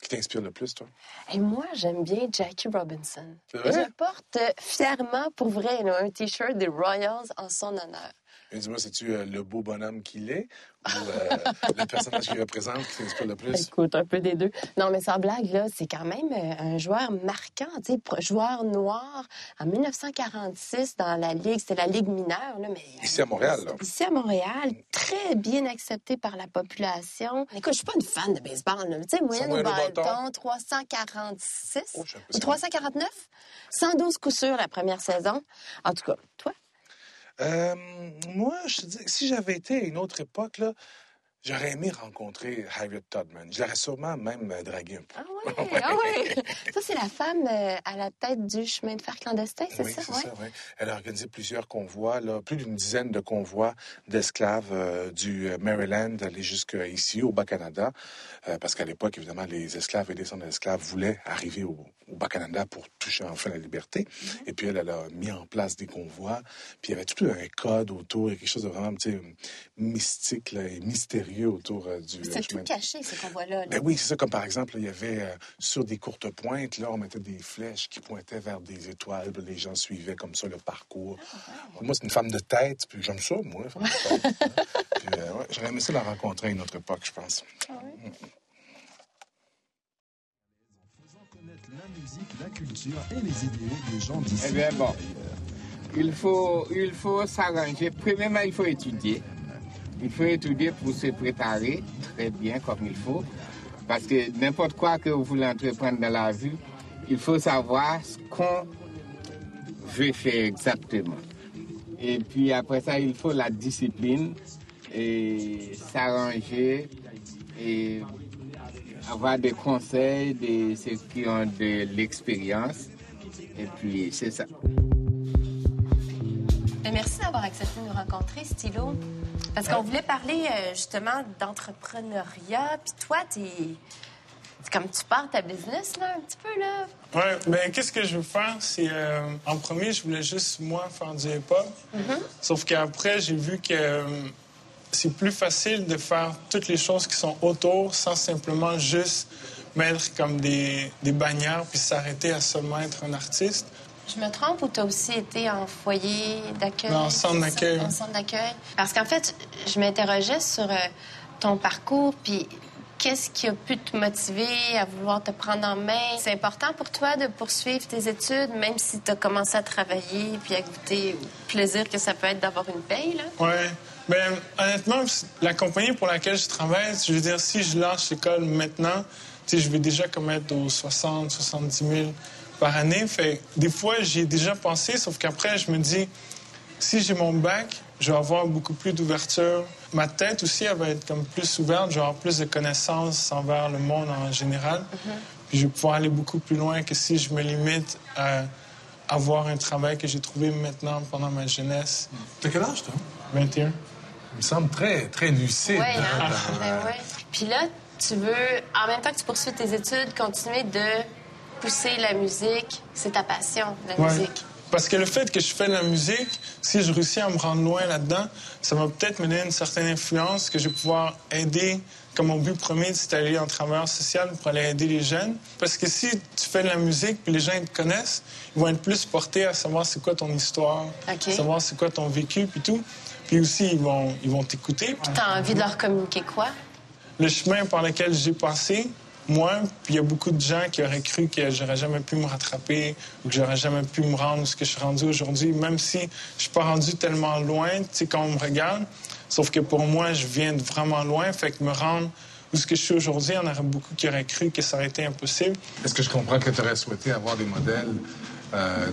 qui t'inspire le plus, toi? Et moi, j'aime bien Jackie Robinson. C'est vrai? Je porte fièrement, pour vrai, là, un T-shirt des Royals en son honneur. Et dis-moi, c'est-tu le beau bonhomme qu'il est ou le personnage qu'il représente qui t'inspire le plus? Écoute, un peu des deux. Non, mais sans blague, là, c'est quand même un joueur marquant, tu sais, joueur noir en 1946 dans la Ligue, c'était la Ligue mineure, là, mais... Ici à Montréal, là. Ici à Montréal, très bien accepté par la population. Écoute, je suis pas une fan de baseball, là. Tu sais, moyenne au bâton, 346 ou 349, 112 coups sûrs la première saison. En tout cas, toi? Moi, je te dis, si j'avais été à une autre époque, là, j'aurais aimé rencontrer Harriet Tubman. Je l'aurais sûrement même dragué un peu. Ah oui, ah oui. Ça, c'est la femme à la tête du chemin de fer clandestin, c'est oui, ça? Oui, c'est ça, oui. Elle a organisé plusieurs convois, là, plus d'une dizaine de convois d'esclaves du Maryland aller jusqu'ici, au Bas-Canada, parce qu'à l'époque, évidemment, les esclaves et les descendants d'esclaves voulaient arriver au Bas-Canada pour toucher enfin la liberté. Et puis, elle a mis en place des convois. Puis, il y avait tout un code autour, quelque chose de vraiment, tu sais, mystique là, et mystérieux autour du C'est tout caché, ces convois-là. Ben oui, c'est ça. Comme par exemple, il y avait sur des courtes pointes, là, on mettait des flèches qui pointaient vers des étoiles. Puis les gens suivaient comme ça le parcours. Moi, c'est une femme de tête, puis j'aime ça, moi, femme de tête. Puis, ouais, j'aurais aimé ça la rencontrer à une autre époque, je pense. Ah oui? La musique, la culture et les idéaux des gens d'ici. Eh bien, bon, il faut s'arranger. Premièrement, il faut étudier. Il faut étudier pour se préparer très bien comme il faut. Parce que n'importe quoi que vous voulez entreprendre dans la vie, il faut savoir ce qu'on veut faire exactement. Et puis après ça, il faut la discipline et s'arranger et avoir des conseils de ceux qui ont de l'expérience. Et puis, c'est ça. Merci d'avoir accepté de nous rencontrer, Stylo. Parce qu'on voulait parler justement d'entrepreneuriat. Puis toi, c'est comme tu pars ta business, là, un petit peu, là. Ouais, ben qu'est-ce que je veux faire, c'est... en premier, je voulais juste, moi, faire du hip-hop. Sauf qu'après, j'ai vu que c'est plus facile de faire toutes les choses qui sont autour sans simplement juste mettre comme des bannières puis s'arrêter à seulement être un artiste. Je me trompe ou tu as aussi été en foyer d'accueil? Non, en centre d'accueil. En centre d'accueil. Parce qu'en fait, je m'interrogeais sur ton parcours, puis qu'est-ce qui a pu te motiver à vouloir te prendre en main? C'est important pour toi de poursuivre tes études, même si tu as commencé à travailler puis à goûter au plaisir que ça peut être d'avoir une paye, là? Oui. Bien, honnêtement, la compagnie pour laquelle je travaille, je veux dire, si je lâche l'école maintenant, tu sais, je vais déjà comme être aux 60, 70 000 par année. Fait des fois, j'y ai déjà pensé, sauf qu'après, je me dis, si j'ai mon bac, je vais avoir beaucoup plus d'ouverture. Ma tête aussi, elle va être comme plus ouverte. Je vais avoir plus de connaissances envers le monde en général. Puis je vais pouvoir aller beaucoup plus loin que si je me limite à avoir un travail que j'ai trouvé maintenant pendant ma jeunesse. T'as quel âge, toi? 21. Il me semble très, très lucide. Oui, hein? Ben ouais. Puis là, tu veux, en même temps que tu poursuis tes études, continuer de pousser la musique. C'est ta passion, la musique. Parce que le fait que je fais de la musique, si je réussis à me rendre loin là-dedans, ça va peut-être me donner une certaine influence que je vais pouvoir aider, comme mon but premier, c'est d'aller en travailleur social pour aller aider les jeunes. Parce que si tu fais de la musique puis les gens te connaissent, ils vont être plus portés à savoir c'est quoi ton histoire, savoir c'est quoi ton vécu puis tout. Puis aussi, ils vont t'écouter. Puis t'as envie de leur communiquer quoi? Le chemin par lequel j'ai passé, moi, puis il y a beaucoup de gens qui auraient cru que j'aurais jamais pu me rattraper ou que j'aurais jamais pu me rendre où ce que je suis rendu aujourd'hui, même si je suis pas rendu tellement loin, tu sais, quand on me regarde. Sauf que pour moi, je viens de vraiment loin, fait que me rendre où ce que je suis aujourd'hui, il y en aurait beaucoup qui auraient cru que ça aurait été impossible. Est-ce que je comprends que tu aurais souhaité avoir des modèles,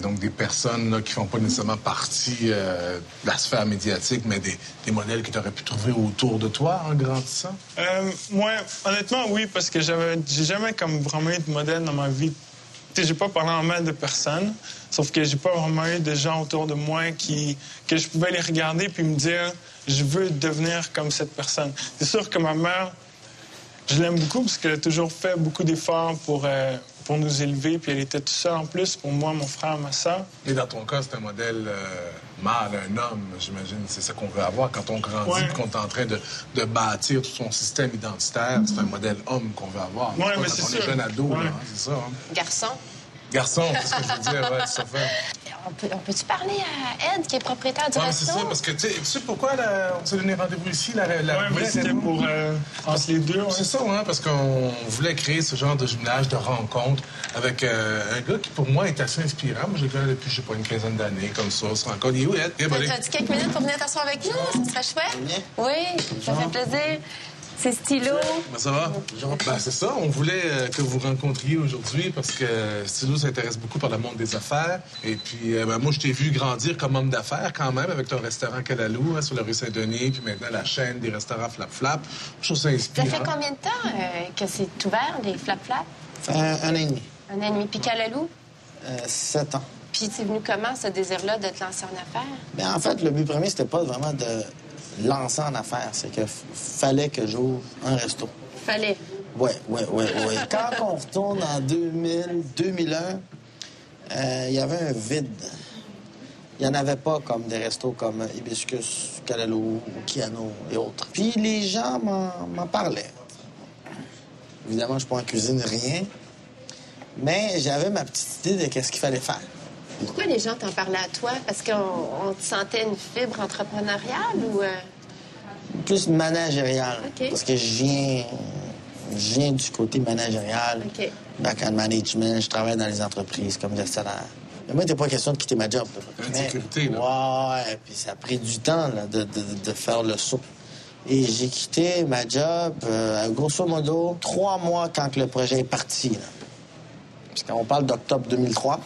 donc des personnes là, qui font pas nécessairement partie de la sphère médiatique, mais des modèles que tu aurais pu trouver autour de toi en grandissant? Moi, honnêtement, oui, parce que j'ai jamais comme vraiment eu de modèle dans ma vie. Tu sais, j'ai pas parlé en mal de personne, sauf que j'ai pas vraiment eu de gens autour de moi que je pouvais les regarder puis me dire je veux devenir comme cette personne. C'est sûr que ma mère, je l'aime beaucoup parce qu'elle a toujours fait beaucoup d'efforts pour nous élever, puis elle était toute seule en plus, pour moi, mon frère, ma soeur. Et dans ton cas, c'est un modèle mâle, un homme, j'imagine. C'est ça qu'on veut avoir quand on grandit, puis qu'on est en train de bâtir tout son système identitaire. C'est un modèle homme qu'on veut avoir. Oui, mais c'est c'est sûr. On est jeune ado, là, hein, c'est ça. Hein? Garçon? Garçon, c'est ce que je veux dire, ouais, ça fait. On peut-tu parler à Ed, qui est propriétaire du resto? C'est ça, parce que, tu sais pourquoi on s'est donné rendez-vous ici, Oui, mais c'était pour entre les deux. C'est ça, hein, parce qu'on voulait créer ce genre de gymnase, de rencontre avec un gars qui, pour moi, est assez inspirant. Moi, je le connais depuis, je sais pas, une quinzaine d'années, comme ça. On se rencontre. Il est où, Ed? T'as-tu quelques minutes pour venir t'asseoir avec nous? Ça serait chouette? Oui, ça fait plaisir. C'est Stylo. Ben, ça va? Ben, c'est ça. On voulait que vous rencontriez aujourd'hui parce que Stylo s'intéresse beaucoup par le monde des affaires. Et puis, ben, moi, je t'ai vu grandir comme homme d'affaires quand même avec ton restaurant Calalou sur la rue Saint-Denis, puis maintenant la chaîne des restaurants Flap Flap. Je trouve ça inspirant. Ça fait combien de temps que c'est ouvert, les Flap Flap? Ça fait un an et demi. Un an et demi. Puis Calalou? 7 ans. Puis c'est venu comment, ce désir-là de te lancer en affaires? Bien, en fait, le but premier, c'était pas vraiment de lancer en affaires. C'est que fallait que j'ouvre un resto. Fallait. Oui. Quand on retourne en 2001, il y avait un vide. Il n'y en avait pas comme des restos comme Hibiscus, Calalou, Kiano et autres. Puis les gens m'en parlaient. Évidemment, je ne suis pas en cuisine, rien. Mais j'avais ma petite idée de qu'est-ce qu'il fallait faire. Pourquoi les gens t'en parlaient à toi? Parce qu'on te sentait une fibre entrepreneuriale ou... Plus managériale. OK. Parce que je viens du côté managérial. OK. Back in management, je travaille dans les entreprises comme gestionnaire. Mais moi, il n'était pas question de quitter ma job. Une sécurité, là. Ouais, puis ça a pris du temps là, de faire le saut. Et j'ai quitté ma job, grosso modo, 3 mois quand le projet est parti. Là. Parce qu'on parle d'octobre 2003.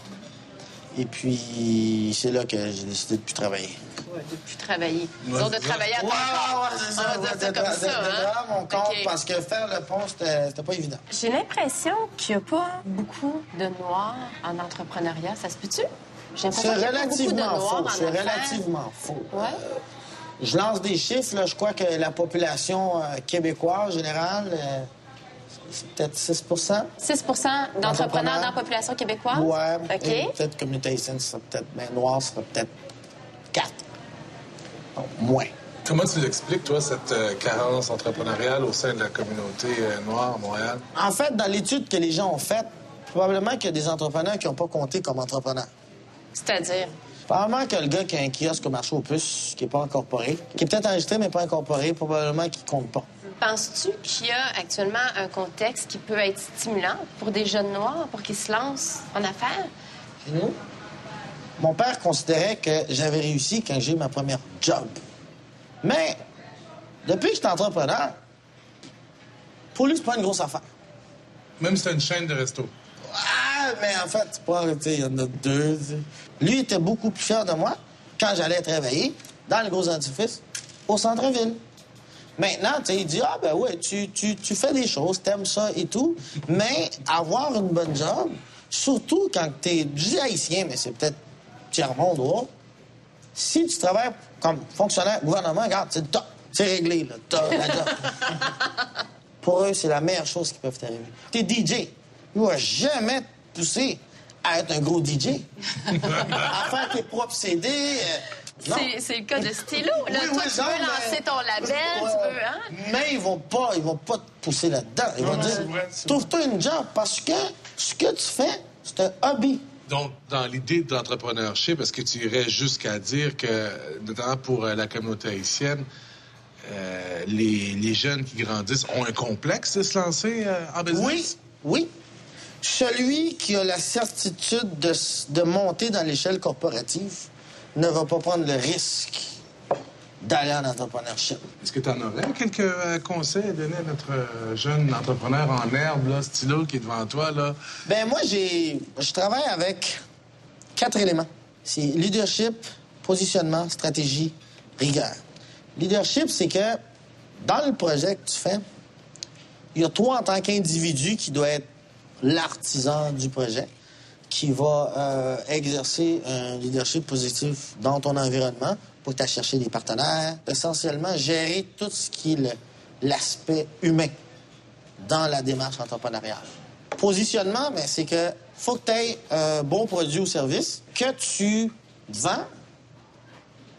Et puis, c'est là que j'ai décidé de ne plus travailler. Oui, de ne plus travailler. Disons de travailler à ton compte. C'est ça. On va dire ça comme ça, hein? mon compte, OK. parce que faire le pont, c'était pas évident. J'ai l'impression qu'il n'y a pas beaucoup de noirs en entrepreneuriat. Ça se peut-tu? J'ai l'impression C'est qu'il y a pas beaucoup de relativement noirs faux. en C'est affaires. relativement faux. Ouais. Je lance des chiffres, là. Je crois que la population québécoise, en général, c'est peut-être 6 6 d'entrepreneurs dans la population québécoise? Ouais. OK. Et peut-être communauté haïtienne, ça serait peut-être... Mais noir, ça serait peut-être 4. Donc, moins. Comment tu l'expliques, toi, cette carence entrepreneuriale au sein de la communauté noire à Montréal? En fait, dans l'étude que les gens ont faite, probablement qu'il y a des entrepreneurs qui n'ont pas compté comme entrepreneurs. C'est-à-dire? Probablement que le gars qui a un kiosque au marché aux puces, qui n'est pas incorporé, qui est peut-être enregistré mais pas incorporé, probablement qu'il ne compte pas. Penses-tu qu'il y a actuellement un contexte qui peut être stimulant pour des jeunes noirs pour qu'ils se lancent en affaires? Chez nous, mon père considérait que j'avais réussi quand j'ai eu ma première job. Mais, depuis que je suis entrepreneur, pour lui, c'est pas une grosse affaire. Même si t'as une chaîne de resto. Ah, mais en fait, c'est pas, tu sais, il y en a 2. T'sais. Lui était beaucoup plus fier de moi quand j'allais travailler dans le gros édifice au centre-ville. Maintenant, tu sais, il dit, ah, ben ouais, tu fais des choses, t'aimes ça et tout, mais avoir une bonne job, surtout quand t'es, je dis haïtien, mais c'est peut-être tiers-monde ou autre, si tu travailles comme fonctionnaire gouvernement, regarde, c'est le top, c'est réglé, là, t'as la job. Pour eux, c'est la meilleure chose qui peut t'arriver. T'es DJ. Il va jamais te pousser à être un gros DJ. À faire tes propres CD. C'est le cas de Stylo. Là, toi, tu veux lancer ton label, tu veux, hein? Mais ils vont pas te pousser là-dedans. Ils vont dire, trouve-toi une job parce que ce que tu fais, c'est un hobby. Donc, dans l'idée de l'entrepreneurship, est-ce que tu irais jusqu'à dire que, notamment pour la communauté haïtienne, les jeunes qui grandissent ont un complexe de se lancer en business? Oui. Celui qui a la certitude de monter dans l'échelle corporative ne va pas prendre le risque d'aller en entrepreneurship. Est-ce que tu en aurais quelques conseils à donner à notre jeune entrepreneur en herbe, là, Stylo, qui est devant toi, là? Ben moi, je travaille avec 4 éléments. C'est leadership, positionnement, stratégie, rigueur. Leadership, c'est que dans le projet que tu fais, il y a toi en tant qu'individu qui doit être l'artisan du projet, qui va exercer un leadership positif dans ton environnement pour t'aller chercher des partenaires, essentiellement gérer tout ce qui est l'aspect humain dans la démarche entrepreneuriale. Positionnement, ben, c'est que faut que tu aies un bon produit ou service que tu vends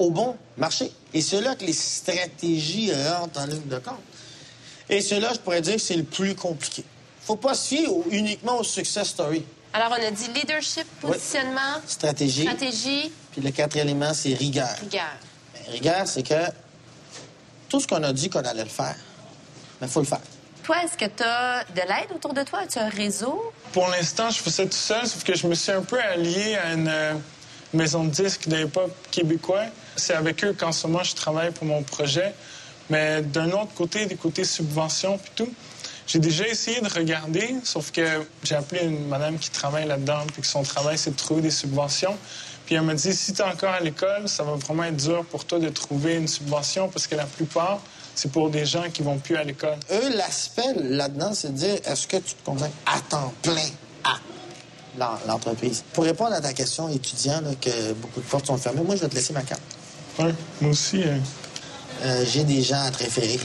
au bon marché. Et c'est là que les stratégies rentrent en ligne de compte. Et c'est là, je pourrais dire que c'est le plus compliqué. Faut pas se fier uniquement au success story. Alors, on a dit leadership, positionnement, stratégie. Puis le 4e élément, c'est rigueur. Rigueur. Ben, rigueur, c'est que tout ce qu'on a dit qu'on allait le faire, il faut le faire. Toi, est-ce que tu as de l'aide autour de toi? As-tu un réseau? Pour l'instant, je fais ça tout seul, sauf que je me suis un peu allié à une maison de disques de hip-hop québécois. C'est avec eux qu'en ce moment, je travaille pour mon projet. Mais d'un autre côté, des côtés subventions puis tout, j'ai déjà essayé de regarder, sauf que j'ai appelé une madame qui travaille là-dedans, puis que son travail, c'est de trouver des subventions. Puis elle m'a dit, si tu es encore à l'école, ça va vraiment être dur pour toi de trouver une subvention, parce que la plupart, c'est pour des gens qui vont plus à l'école. Eux, l'aspect là-dedans, c'est de dire, est-ce que tu te consacres à temps plein à l'entreprise? Pour répondre à ta question, étudiant, là, que beaucoup de portes sont fermées, moi, je vais te laisser ma carte. Oui, moi aussi. J'ai des gens à te référer.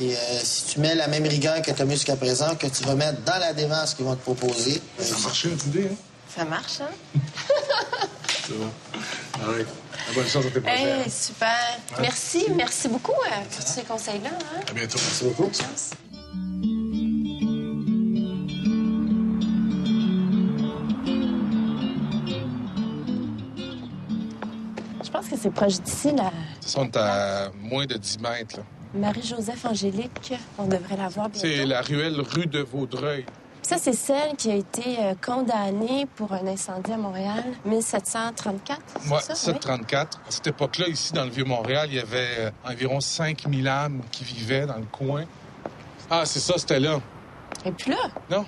Et si tu mets la même rigueur que tu as mis jusqu'à présent, que tu vas mettre dans la démarche qu'ils vont te proposer... Ça a marché, notre idée, hein? Ça marche, hein? C'est bon. Ah oui. Bonne chance à tes projets. Hey, super. Ouais. Merci beaucoup pour tous ces conseils-là. Hein? À bientôt. Merci beaucoup. Bonne chance. Je pense que c'est proche d'ici, là. Ce sont à moins de 10 mètres, là. Marie-Joseph Angélique, on devrait la voir bientôt. C'est la ruelle rue de Vaudreuil. Ça, c'est celle qui a été condamnée pour un incendie à Montréal, 1734, Oui, 1734. À cette époque-là, ici, dans le Vieux-Montréal, il y avait environ 5000 âmes qui vivaient dans le coin. Ah, c'est ça, c'était là. Et puis là? Non.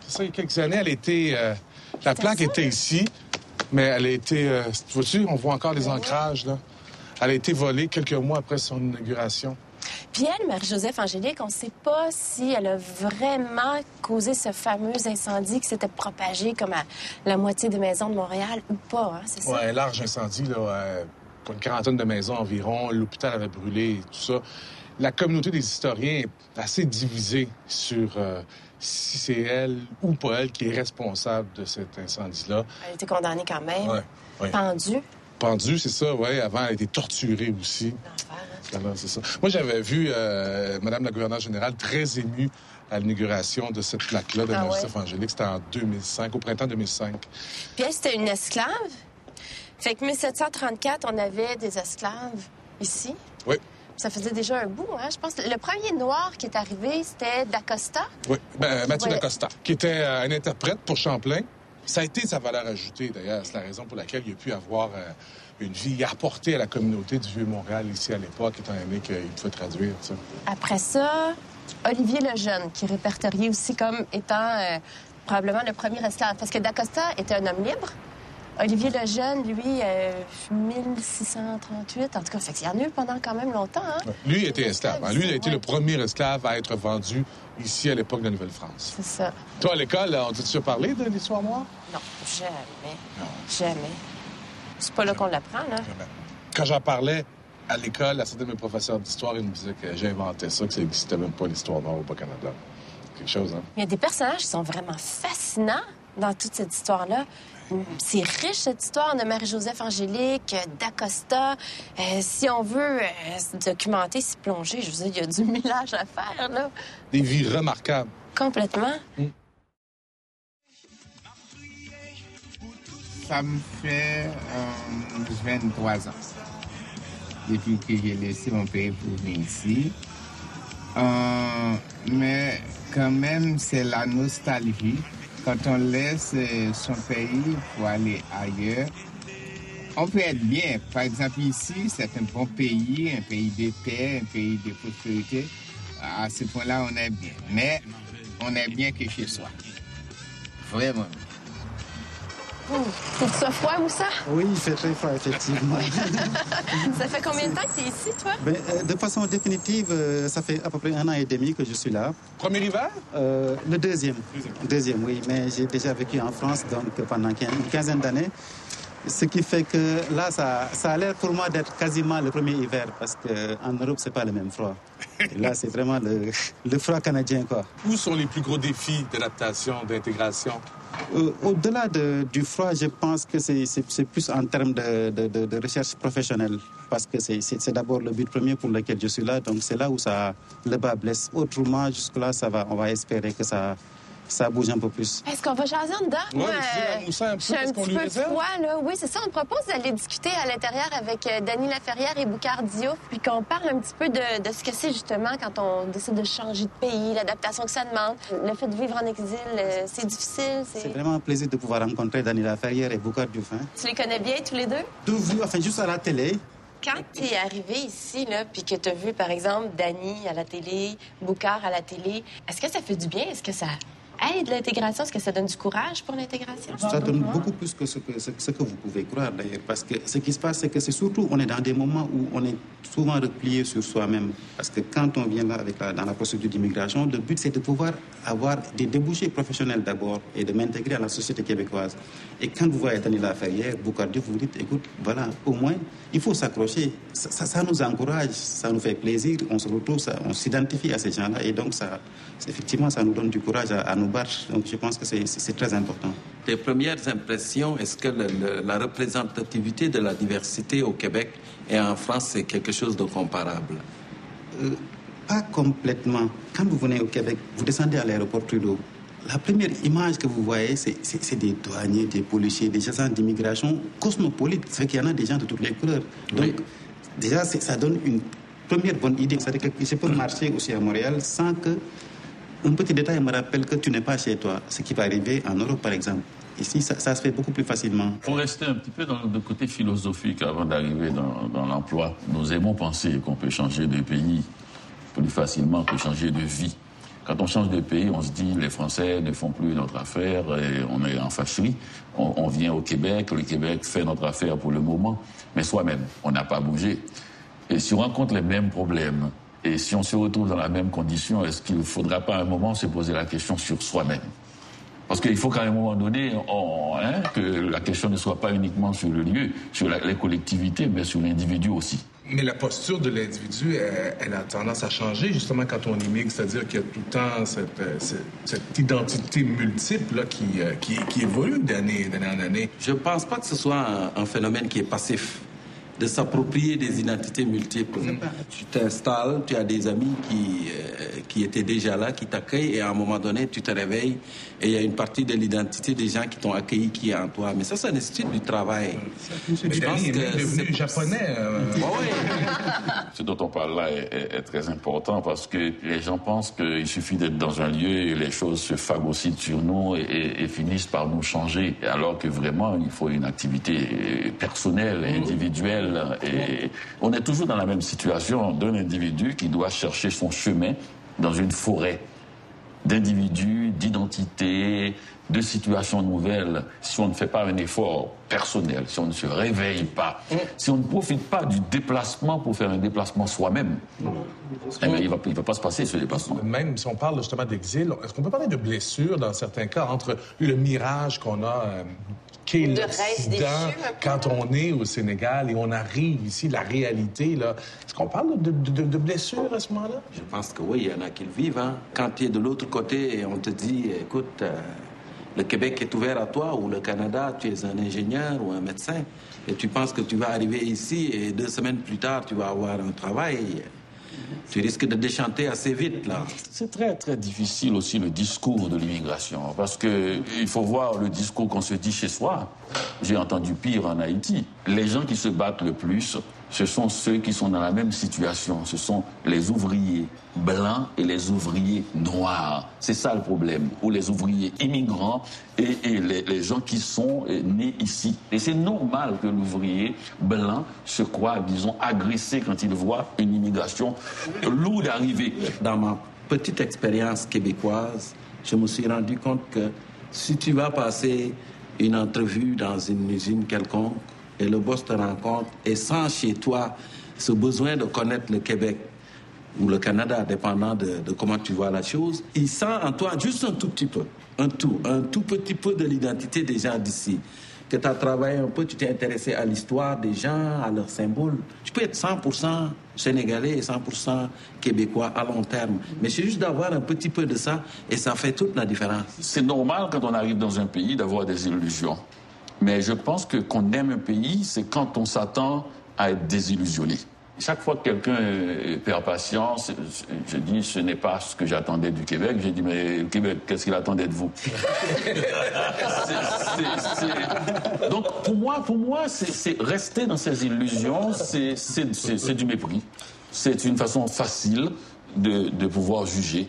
C'est ça, il y a quelques années, elle était... la plaque était ici, mais elle a été... vois-tu, on voit encore les ancrages, là. Elle a été volée quelques mois après son inauguration. Puis elle, Marie-Joseph Angélique, on ne sait pas si elle a vraiment causé ce fameux incendie qui s'était propagé comme à la moitié des maisons de Montréal ou pas, hein, c'est ça? Oui, un large incendie, là, pour une quarantaine de maisons environ. L'hôpital avait brûlé et tout ça. La communauté des historiens est assez divisée sur si c'est elle ou pas elle qui est responsable de cet incendie-là. Elle a été condamnée quand même, ouais. pendue. Pendue, c'est ça, oui. Avant, elle a été torturée aussi. C'est ça. Moi, j'avais vu Mme la gouverneure générale très émue à l'inauguration de cette plaque-là de Marie-Joseph Angélique. C'était en 2005, au printemps 2005. Puis elle, c'était une esclave. Fait que 1734, on avait des esclaves ici. Oui. Ça faisait déjà un bout, hein? Je pense que le premier noir qui est arrivé, c'était d'Acosta. Oui, Mathieu d'Acosta, qui était un interprète pour Champlain. Ça a été sa valeur ajoutée, d'ailleurs. C'est la raison pour laquelle il a pu avoir une vie apportée à la communauté du Vieux-Montréal ici à l'époque, étant donné qu'il pouvait traduire, ça. Après ça, Olivier Lejeune, qui est répertorié aussi comme étant probablement le premier esclave. Parce que d'Acosta était un homme libre. Olivier Lejeune, lui, 1638, en tout cas, fait qu'il y en a eu pendant quand même longtemps, hein? Ouais. Lui, il était esclave. Lui, il a été le premier esclave à être vendu ici à l'époque de la Nouvelle-France. C'est ça. Toi, à l'école, on t'a-tu parlé de l'histoire noire? Non, jamais. Non. Jamais. C'est pas là qu'on l'apprend, là. Jamais. Quand j'en parlais à l'école, à certains de mes professeurs d'histoire, ils me disaient que j'inventais ça, que ça n'existait même pas l'histoire noire au Bas-Canada. Quelque chose, hein? Il y a des personnages qui sont vraiment fascinants dans toute cette histoire-là. C'est riche, cette histoire de Marie-Joseph Angélique, d'Acosta. Si on veut se documenter, s'y plonger, je veux dire, il y a du millage à faire, là. Des vies remarquables. Complètement. Ça me fait 23 ans. Depuis que j'ai laissé mon pays pour venir ici. Mais quand même, c'est la nostalgie. Quand on laisse son pays pour aller ailleurs, on peut être bien. Par exemple, ici, c'est un bon pays, un pays de paix, un pays de prospérité. À ce point-là, on est bien. Mais on est bien que chez soi. Vraiment. Trouves-tu ça froid, Moussa? Oui, il fait très froid, effectivement. Ça fait combien de temps que tu es ici, toi? De façon définitive, ça fait à peu près 1 an et demi que je suis là. Premier hiver? Le deuxième. Deuxième, oui. Mais j'ai déjà vécu en France donc, pendant une quinzaine d'années. Ce qui fait que là, ça a l'air pour moi d'être quasiment le premier hiver parce qu'en Europe, c'est pas le même froid. Et là, c'est vraiment le froid canadien, quoi. Où sont les plus gros défis d'adaptation, d'intégration? Au-delà du froid, je pense que c'est plus en termes de recherche professionnelle parce que c'est d'abord le but premier pour lequel je suis là. Donc, c'est là où le bas blesse. Autrement, jusque-là, on va espérer que ça bouge un peu plus. Est-ce qu'on va jaser en dedans? Oui, Moussa, un peu, j'ai un petit peu froid, là. Oui, c'est ça. On propose d'aller discuter à l'intérieur avec Dany Laferrière et Boucard Diouf, puis qu'on parle un petit peu de ce que c'est justement quand on décide de changer de pays, l'adaptation que ça demande. Le fait de vivre en exil, c'est difficile. C'est vraiment un plaisir de pouvoir rencontrer Dany Laferrière et Boucard Diouf. Hein. Tu les connais bien, tous les deux? Enfin, juste à la télé. Quand tu es arrivé ici, là, puis que tu as vu, par exemple, Dany à la télé, Boucard à la télé, est-ce que ça fait du bien? Est-ce que ça aide l'intégration? Est-ce que ça donne du courage pour l'intégration? Ça donne beaucoup plus que ce que vous pouvez croire, d'ailleurs. Parce que ce qui se passe, c'est que c'est surtout, on est dans des moments où on est souvent replié sur soi-même. Parce que quand on vient là dans la procédure d'immigration, le but, c'est de pouvoir avoir des débouchés professionnels d'abord et de m'intégrer à la société québécoise. Et quand vous voyez Dany Laferrière, Boucard Diouf, vous dites, écoute, voilà, au moins, il faut s'accrocher. Ça nous encourage, ça nous fait plaisir, on se retrouve, on s'identifie à ces gens-là. Et donc, effectivement, ça nous donne du courage à nous battre. Donc, je pense que c'est très important. Tes premières impressions, est-ce que la représentativité de la diversité au Québec et en France, c'est quelque chose de comparable? Pas complètement. Quand vous venez au Québec, vous descendez à l'aéroport Trudeau. La première image que vous voyez, c'est des douaniers, des policiers, des agents d'immigration cosmopolites. C'est qu'il y en a des gens de toutes les couleurs. Donc, déjà, ça donne une première bonne idée. C'est-à-dire que je peux marcher aussi à Montréal sans que... Un petit détail me rappelle que tu n'es pas chez toi. Ce qui va arriver en Europe, par exemple. Ici, ça se fait beaucoup plus facilement. Pour rester un petit peu dans le côté philosophique avant d'arriver dans l'emploi, nous aimons penser qu'on peut changer de pays plus facilement que changer de vie. Quand on change de pays, on se dit les Français ne font plus notre affaire et on est en fâcherie. On vient au Québec, le Québec fait notre affaire pour le moment, mais soi-même, on n'a pas bougé. Et si on rencontre les mêmes problèmes, et si on se retrouve dans la même condition, est-ce qu'il ne faudra pas à un moment se poser la question sur soi-même? Parce qu'il faut qu'à un moment donné, que la question ne soit pas uniquement sur le lieu, sur les collectivités, mais sur l'individu aussi. Mais la posture de l'individu, elle a tendance à changer, justement, quand on immigre. C'est-à-dire qu'il y a tout le temps cette identité multiple là, qui évolue d'année en année. Je ne pense pas que ce soit un phénomène qui est passif. De s'approprier des identités multiples. Tu t'installes, tu as des amis qui étaient déjà là, qui t'accueillent, et à un moment donné, tu te réveilles, et il y a une partie de l'identité des gens qui t'ont accueilli qui est en toi. Mais ça nécessite du travail. Je pense que devenu japonais. Ce dont on parle là est très important parce que les gens pensent qu'il suffit d'être dans un lieu et les choses se phagocytent sur nous et finissent par nous changer. Alors que vraiment, il faut une activité personnelle, individuelle. Et on est toujours dans la même situation d'un individu qui doit chercher son chemin dans une forêt d'individus, d'identités, de situations nouvelles. Si on ne fait pas un effort personnel, si on ne se réveille pas, si on ne profite pas du déplacement pour faire un déplacement soi-même, il va pas se passer ce déplacement. Même si on parle justement d'exil, est-ce qu'on peut parler de blessures dans certains cas entre le mirage qu'on a... qu'est l'Occident quand on est au Sénégal et on arrive ici, la réalité, là. Est-ce qu'on parle de blessures à ce moment-là? Je pense que oui, il y en a qui le vivent. Hein. Quand tu es de l'autre côté et on te dit, écoute, le Québec est ouvert à toi, ou le Canada, tu es un ingénieur ou un médecin, et tu penses que tu vas arriver ici et 2 semaines plus tard, tu vas avoir un travail... Tu risques de déchanter assez vite, là. C'est très, très difficile aussi le discours de l'immigration, parce qu'il faut voir le discours qu'on se dit chez soi. J'ai entendu pire en Haïti. Les gens qui se battent le plus, ce sont ceux qui sont dans la même situation. Ce sont les ouvriers blancs et les ouvriers noirs. C'est ça le problème. Ou les ouvriers immigrants et les gens qui sont nés ici. Et c'est normal que l'ouvrier blanc se croit, disons, agressé quand il voit une immigration lourde arriver. Dans ma petite expérience québécoise, je me suis rendu compte que si tu vas passer une entrevue dans une usine quelconque, et le boss te rencontre et sent chez toi ce besoin de connaître le Québec ou le Canada, dépendant de comment tu vois la chose, il sent en toi juste un tout petit peu, un tout petit peu de l'identité des gens d'ici. Que tu as travaillé un peu, tu t'es intéressé à l'histoire des gens, à leurs symboles. Tu peux être 100% sénégalais et 100% québécois à long terme. Mais c'est juste d'avoir un petit peu de ça et ça fait toute la différence. C'est normal quand on arrive dans un pays d'avoir des illusions. Mais je pense que qu'on aime un pays, c'est quand on s'attend à être désillusionné. Chaque fois que quelqu'un perd patience, je dis ce n'est pas ce que j'attendais du Québec. J'ai dit mais le Québec, qu'est-ce qu'il attendait de vous? Donc pour moi, c'est rester dans ces illusions, c'est du mépris. C'est une façon facile de pouvoir juger.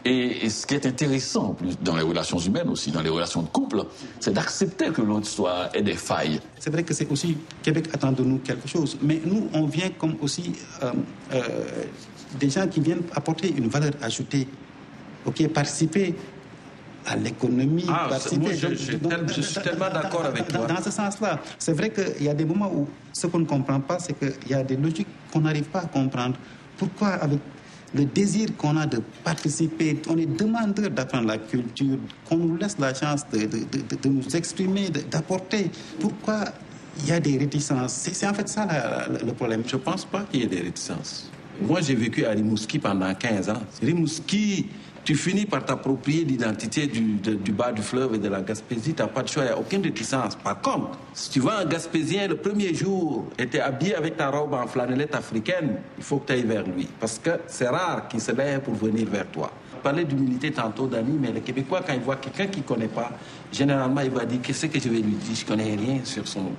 Et ce qui est intéressant, plus dans les relations humaines aussi, dans les relations de couple, c'est d'accepter que l'autre ait des failles. C'est vrai que c'est aussi, Québec attend de nous quelque chose, mais nous, on vient comme aussi des gens qui viennent apporter une valeur ajoutée, participer à l'économie, participer... Je suis tellement d'accord avec toi. Dans ce sens-là, c'est vrai qu'il y a des moments où ce qu'on ne comprend pas, c'est qu'il y a des logiques qu'on n'arrive pas à comprendre. Pourquoi avec le désir qu'on a de participer, on est demandeur d'apprendre la culture, qu'on nous laisse la chance de nous exprimer, d'apporter. Pourquoi il y a des réticences? C'est en fait ça le problème. Je ne pense pas qu'il y ait des réticences. Moi, j'ai vécu à Rimouski pendant 15 ans. Rimouski, tu finis par t'approprier l'identité du bas du fleuve et de la Gaspésie, tu n'as pas de choix, il n'y a aucune réticence. Par contre, si tu vas en Gaspésien, le premier jour, et tu es habillé avec ta robe en flanellette africaine, il faut que tu ailles vers lui. Parce que c'est rare qu'il se lève pour venir vers toi. Je parlais d'humilité tantôt, Dani, mais les Québécois, quand ils voient quelqu'un qu'ils ne connaissent pas, généralement, il va dire, qu'est-ce que je vais lui dire? Je ne connais rien sur son...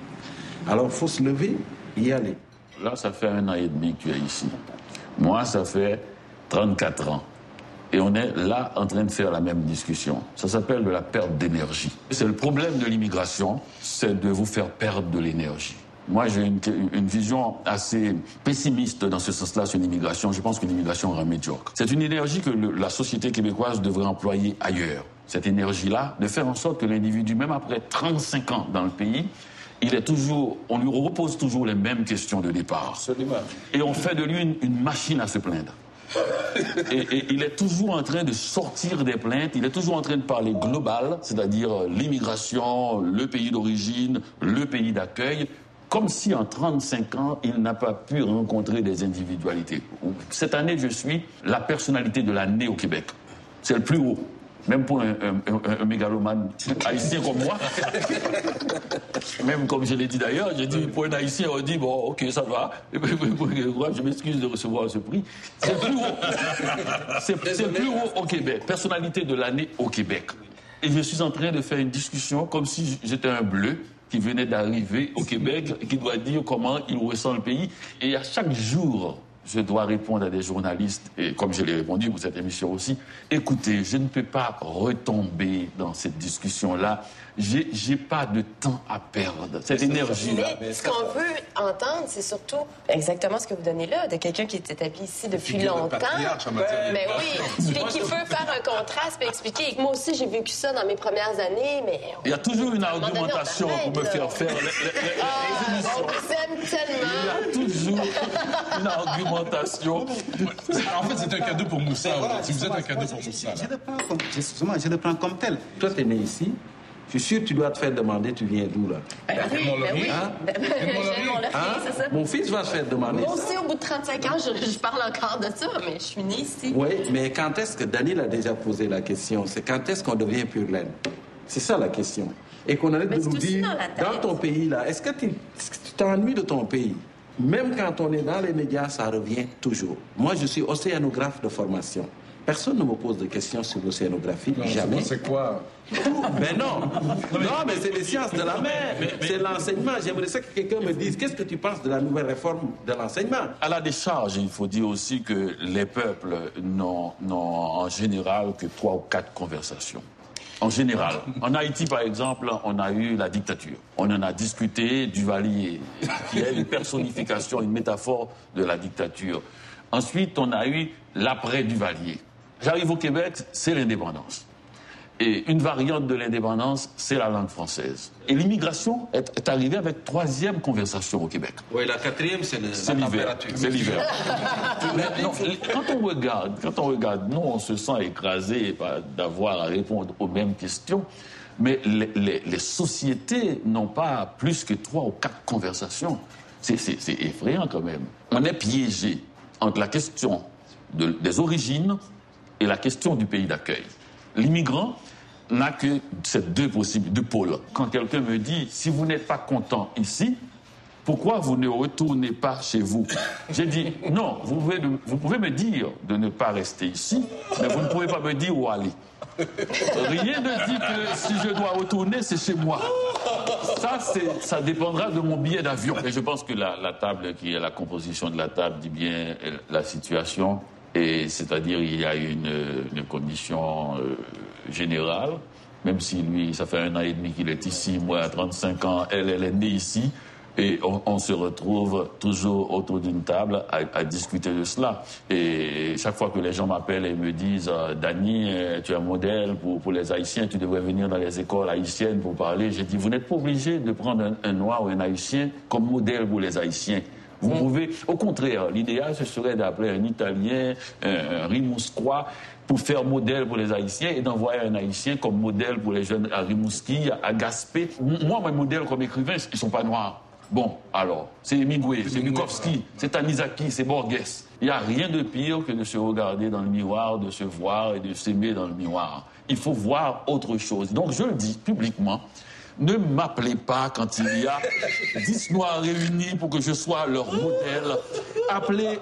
Alors, il faut se lever et y aller. Là, ça fait 1 an et demi que tu es ici. Moi, ça fait 34 ans. Et on est là en train de faire la même discussion. Ça s'appelle de la perte d'énergie. C'est le problème de l'immigration, c'est de vous faire perdre de l'énergie. Moi, j'ai une vision assez pessimiste dans ce sens-là sur l'immigration. Je pense que l'immigration rend médiocre. C'est une énergie que la société québécoise devrait employer ailleurs. Cette énergie-là, de faire en sorte que l'individu, même après 35 ans dans le pays, on lui repose toujours les mêmes questions de départ. Absolument. Et on fait de lui une machine à se plaindre. Et il est toujours en train de sortir des plaintes, il est toujours en train de parler global, c'est-à-dire l'immigration, le pays d'origine, le pays d'accueil, comme si en 35 ans, il n'a pas pu rencontrer des individualités. Cette année, je suis la personnalité de l'année au Québec. C'est le plus haut. Même pour un mégalomane haïtien comme moi, même comme je l'ai dit d'ailleurs, j'ai dit pour un haïtien, on dit bon, ok, ça va, je m'excuse de recevoir ce prix. C'est le plus haut. C'est le plus haut au Québec, personnalité de l'année au Québec. Et je suis en train de faire une discussion comme si j'étais un bleu qui venait d'arriver au Québec, qui doit dire comment il ressent le pays. Et à chaque jour, je dois répondre à des journalistes, et comme je l'ai répondu pour cette émission aussi, écoutez, je ne peux pas retomber dans cette discussion-là. J'ai pas de temps à perdre. Cette énergie-là. Mais ce qu'on veut entendre, c'est surtout exactement ce que vous donnez là, de quelqu'un qui est établi ici depuis longtemps. Mais oui, qui peut faire un contraste et expliquer. Moi aussi, j'ai vécu ça dans mes premières années, mais... Il y a toujours une argumentation pour me faire faire les émissions. On vous aime tellement. Il y a toujours une argumentation. En fait, c'est un cadeau pour Moussa. Voilà, si vous êtes un cadeau pour Moussa. Je le prends comme tel. Toi, tu es né ici. Je suis sûr que tu dois te faire demander, tu viens d'où, là? Oui. C'est ça. Mon fils va se faire demander. Moi aussi, au bout de 35 ans, je parle encore de ça, mais je suis née ici. Oui, mais quand est-ce que Daniel a déjà posé la question? C'est quand est-ce qu'on devient pure laine? C'est ça la question. Et qu'on arrête de nous dire, dans ton pays, là, est-ce que tu t'ennuies de ton pays? Même quand on est dans les médias, ça revient toujours. Moi, je suis océanographe de formation. Personne ne me pose de questions sur l'océanographie, jamais. C'est quoi? Ben non, mais c'est les sciences de la mer, c'est l'enseignement. J'aimerais ça que quelqu'un me dise, qu'est-ce que tu penses de la nouvelle réforme de l'enseignement? À la décharge, il faut dire aussi que les peuples n'ont en général que 3 ou 4 conversations. En général. En Haïti, par exemple, on a eu la dictature. On en a discuté, Duvalier, qui est une personnification, une métaphore de la dictature. Ensuite, on a eu l'après-Duvalier. J'arrive au Québec, c'est l'indépendance. Et une variante de l'indépendance, c'est la langue française. Et l'immigration est arrivée avec 3e conversation au Québec. Oui, la 4e, c'est l'hiver. C'est l'hiver. Quand on regarde, nous, on se sent écrasé d'avoir à répondre aux mêmes questions. Mais les sociétés n'ont pas plus que 3 ou 4 conversations. C'est effrayant quand même. On est piégé entre la question des origines et la question du pays d'accueil. L'immigrant n'a que ces deux pôles. Quand quelqu'un me dit, si vous n'êtes pas content ici, pourquoi vous ne retournez pas chez vous? J'ai dit, non, vous pouvez me dire de ne pas rester ici, mais vous ne pouvez pas me dire où aller. Rien ne dit que si je dois retourner, c'est chez moi. Ça dépendra de mon billet d'avion. Et je pense que la table, qui est la composition de la table, dit bien la situation. Et c'est-à-dire, il y a une condition générale, même si lui, ça fait 1 an et demi qu'il est ici, moi, à 35 ans, elle est née ici. Et on se retrouve toujours autour d'une table à discuter de cela. Et chaque fois que les gens m'appellent et me disent « Dany, tu es un modèle pour les Haïtiens, tu devrais venir dans les écoles haïtiennes pour parler », j'ai dit « Vous n'êtes pas obligé de prendre un Noir ou un Haïtien comme modèle pour les Haïtiens. Vous pouvez, au contraire, l'idéal, ce serait d'appeler un Italien, un Rimousquois, pour faire modèle pour les Haïtiens et d'envoyer un Haïtien comme modèle pour les jeunes à Rimouski, à Gaspé. Moi, mes modèles comme écrivains, ils ne sont pas noirs. Bon, alors, c'est Hemingway, c'est Bukowski, c'est Tanizaki, c'est Borges. Il n'y a rien de pire que de se regarder dans le miroir, de se voir et de s'aimer dans le miroir. Il faut voir autre chose. Donc, je le dis publiquement, ne m'appelez pas quand il y a 10 Noirs réunis pour que je sois leur modèle. Appelez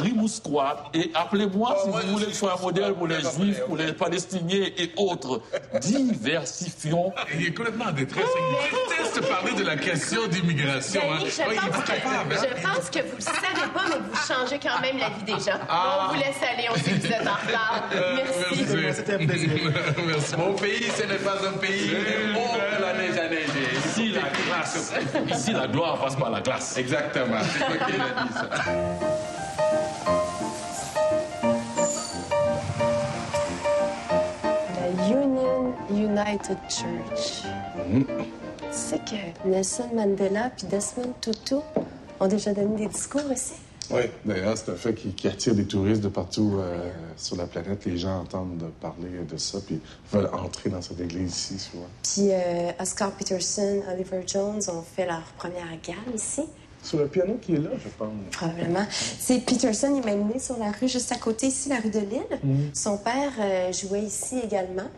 Rimousquois et appelez-moi si vous voulez que je sois un modèle pour les Juifs, pour les Palestiniens et autres. Diversifions. Il est complètement en détresse. Il déteste parler de la question d'immigration. Je pense que vous ne le savez pas, mais vous changez quand même la vie des gens. On vous laisse aller, on sait que vous êtes en retard. Merci. C'était un plaisir. Merci. Mon pays, ce n'est pas un pays. Oh, la neige a neigé. Ici, la glace. Ici, la gloire passe par la glace. Exactement. C'est toi qui l'as dit, ça. La Union United Church. Tu sais que Nelson Mandela puis Desmond Tutu ont déjà donné des discours ici? Oui, d'ailleurs, c'est un fait qui attire des touristes de partout sur la planète. Les gens entendent parler de ça, puis veulent entrer dans cette église ici, souvent. Puis Oscar Peterson, Oliver Jones ont fait leur première gamme ici. Sur le piano qui est là, je pense. Probablement. C'est Peterson, il m'a amené sur la rue juste à côté, ici, la rue de Lille. Son père jouait ici également.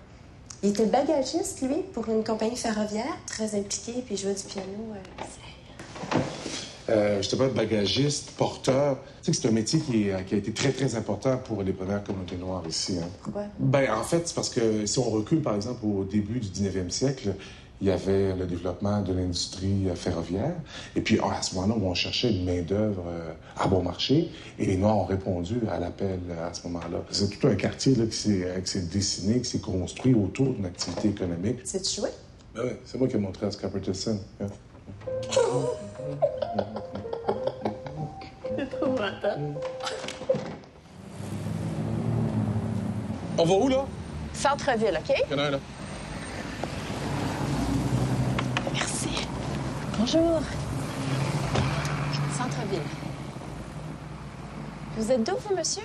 Il était bagagiste, lui, pour une compagnie ferroviaire, très impliqué, puis il jouait du piano. Je te parle de bagagiste, porteur. Tu sais que c'est un métier qui a été très, très important pour les premières communautés noires ici. Hein. Pourquoi? Ben, en fait, c'est parce que si on recule, par exemple, au début du 19e siècle, il y avait le développement de l'industrie ferroviaire. Et puis, à ce moment-là, on cherchait une main-d'œuvre à bon marché. Et les Noirs ont répondu à l'appel à ce moment-là. C'est tout un quartier là, qui s'est dessiné, qui s'est construit autour d'une activité économique. C'est-tu joué? Ben oui, c'est moi qui ai montré à Oscar Peterson. Hein. C'est trop mental. On va où, là? Centre-ville, OK? Il y en a un, là. Merci. Bonjour. Centre-ville. Vous êtes d'où, vous, monsieur?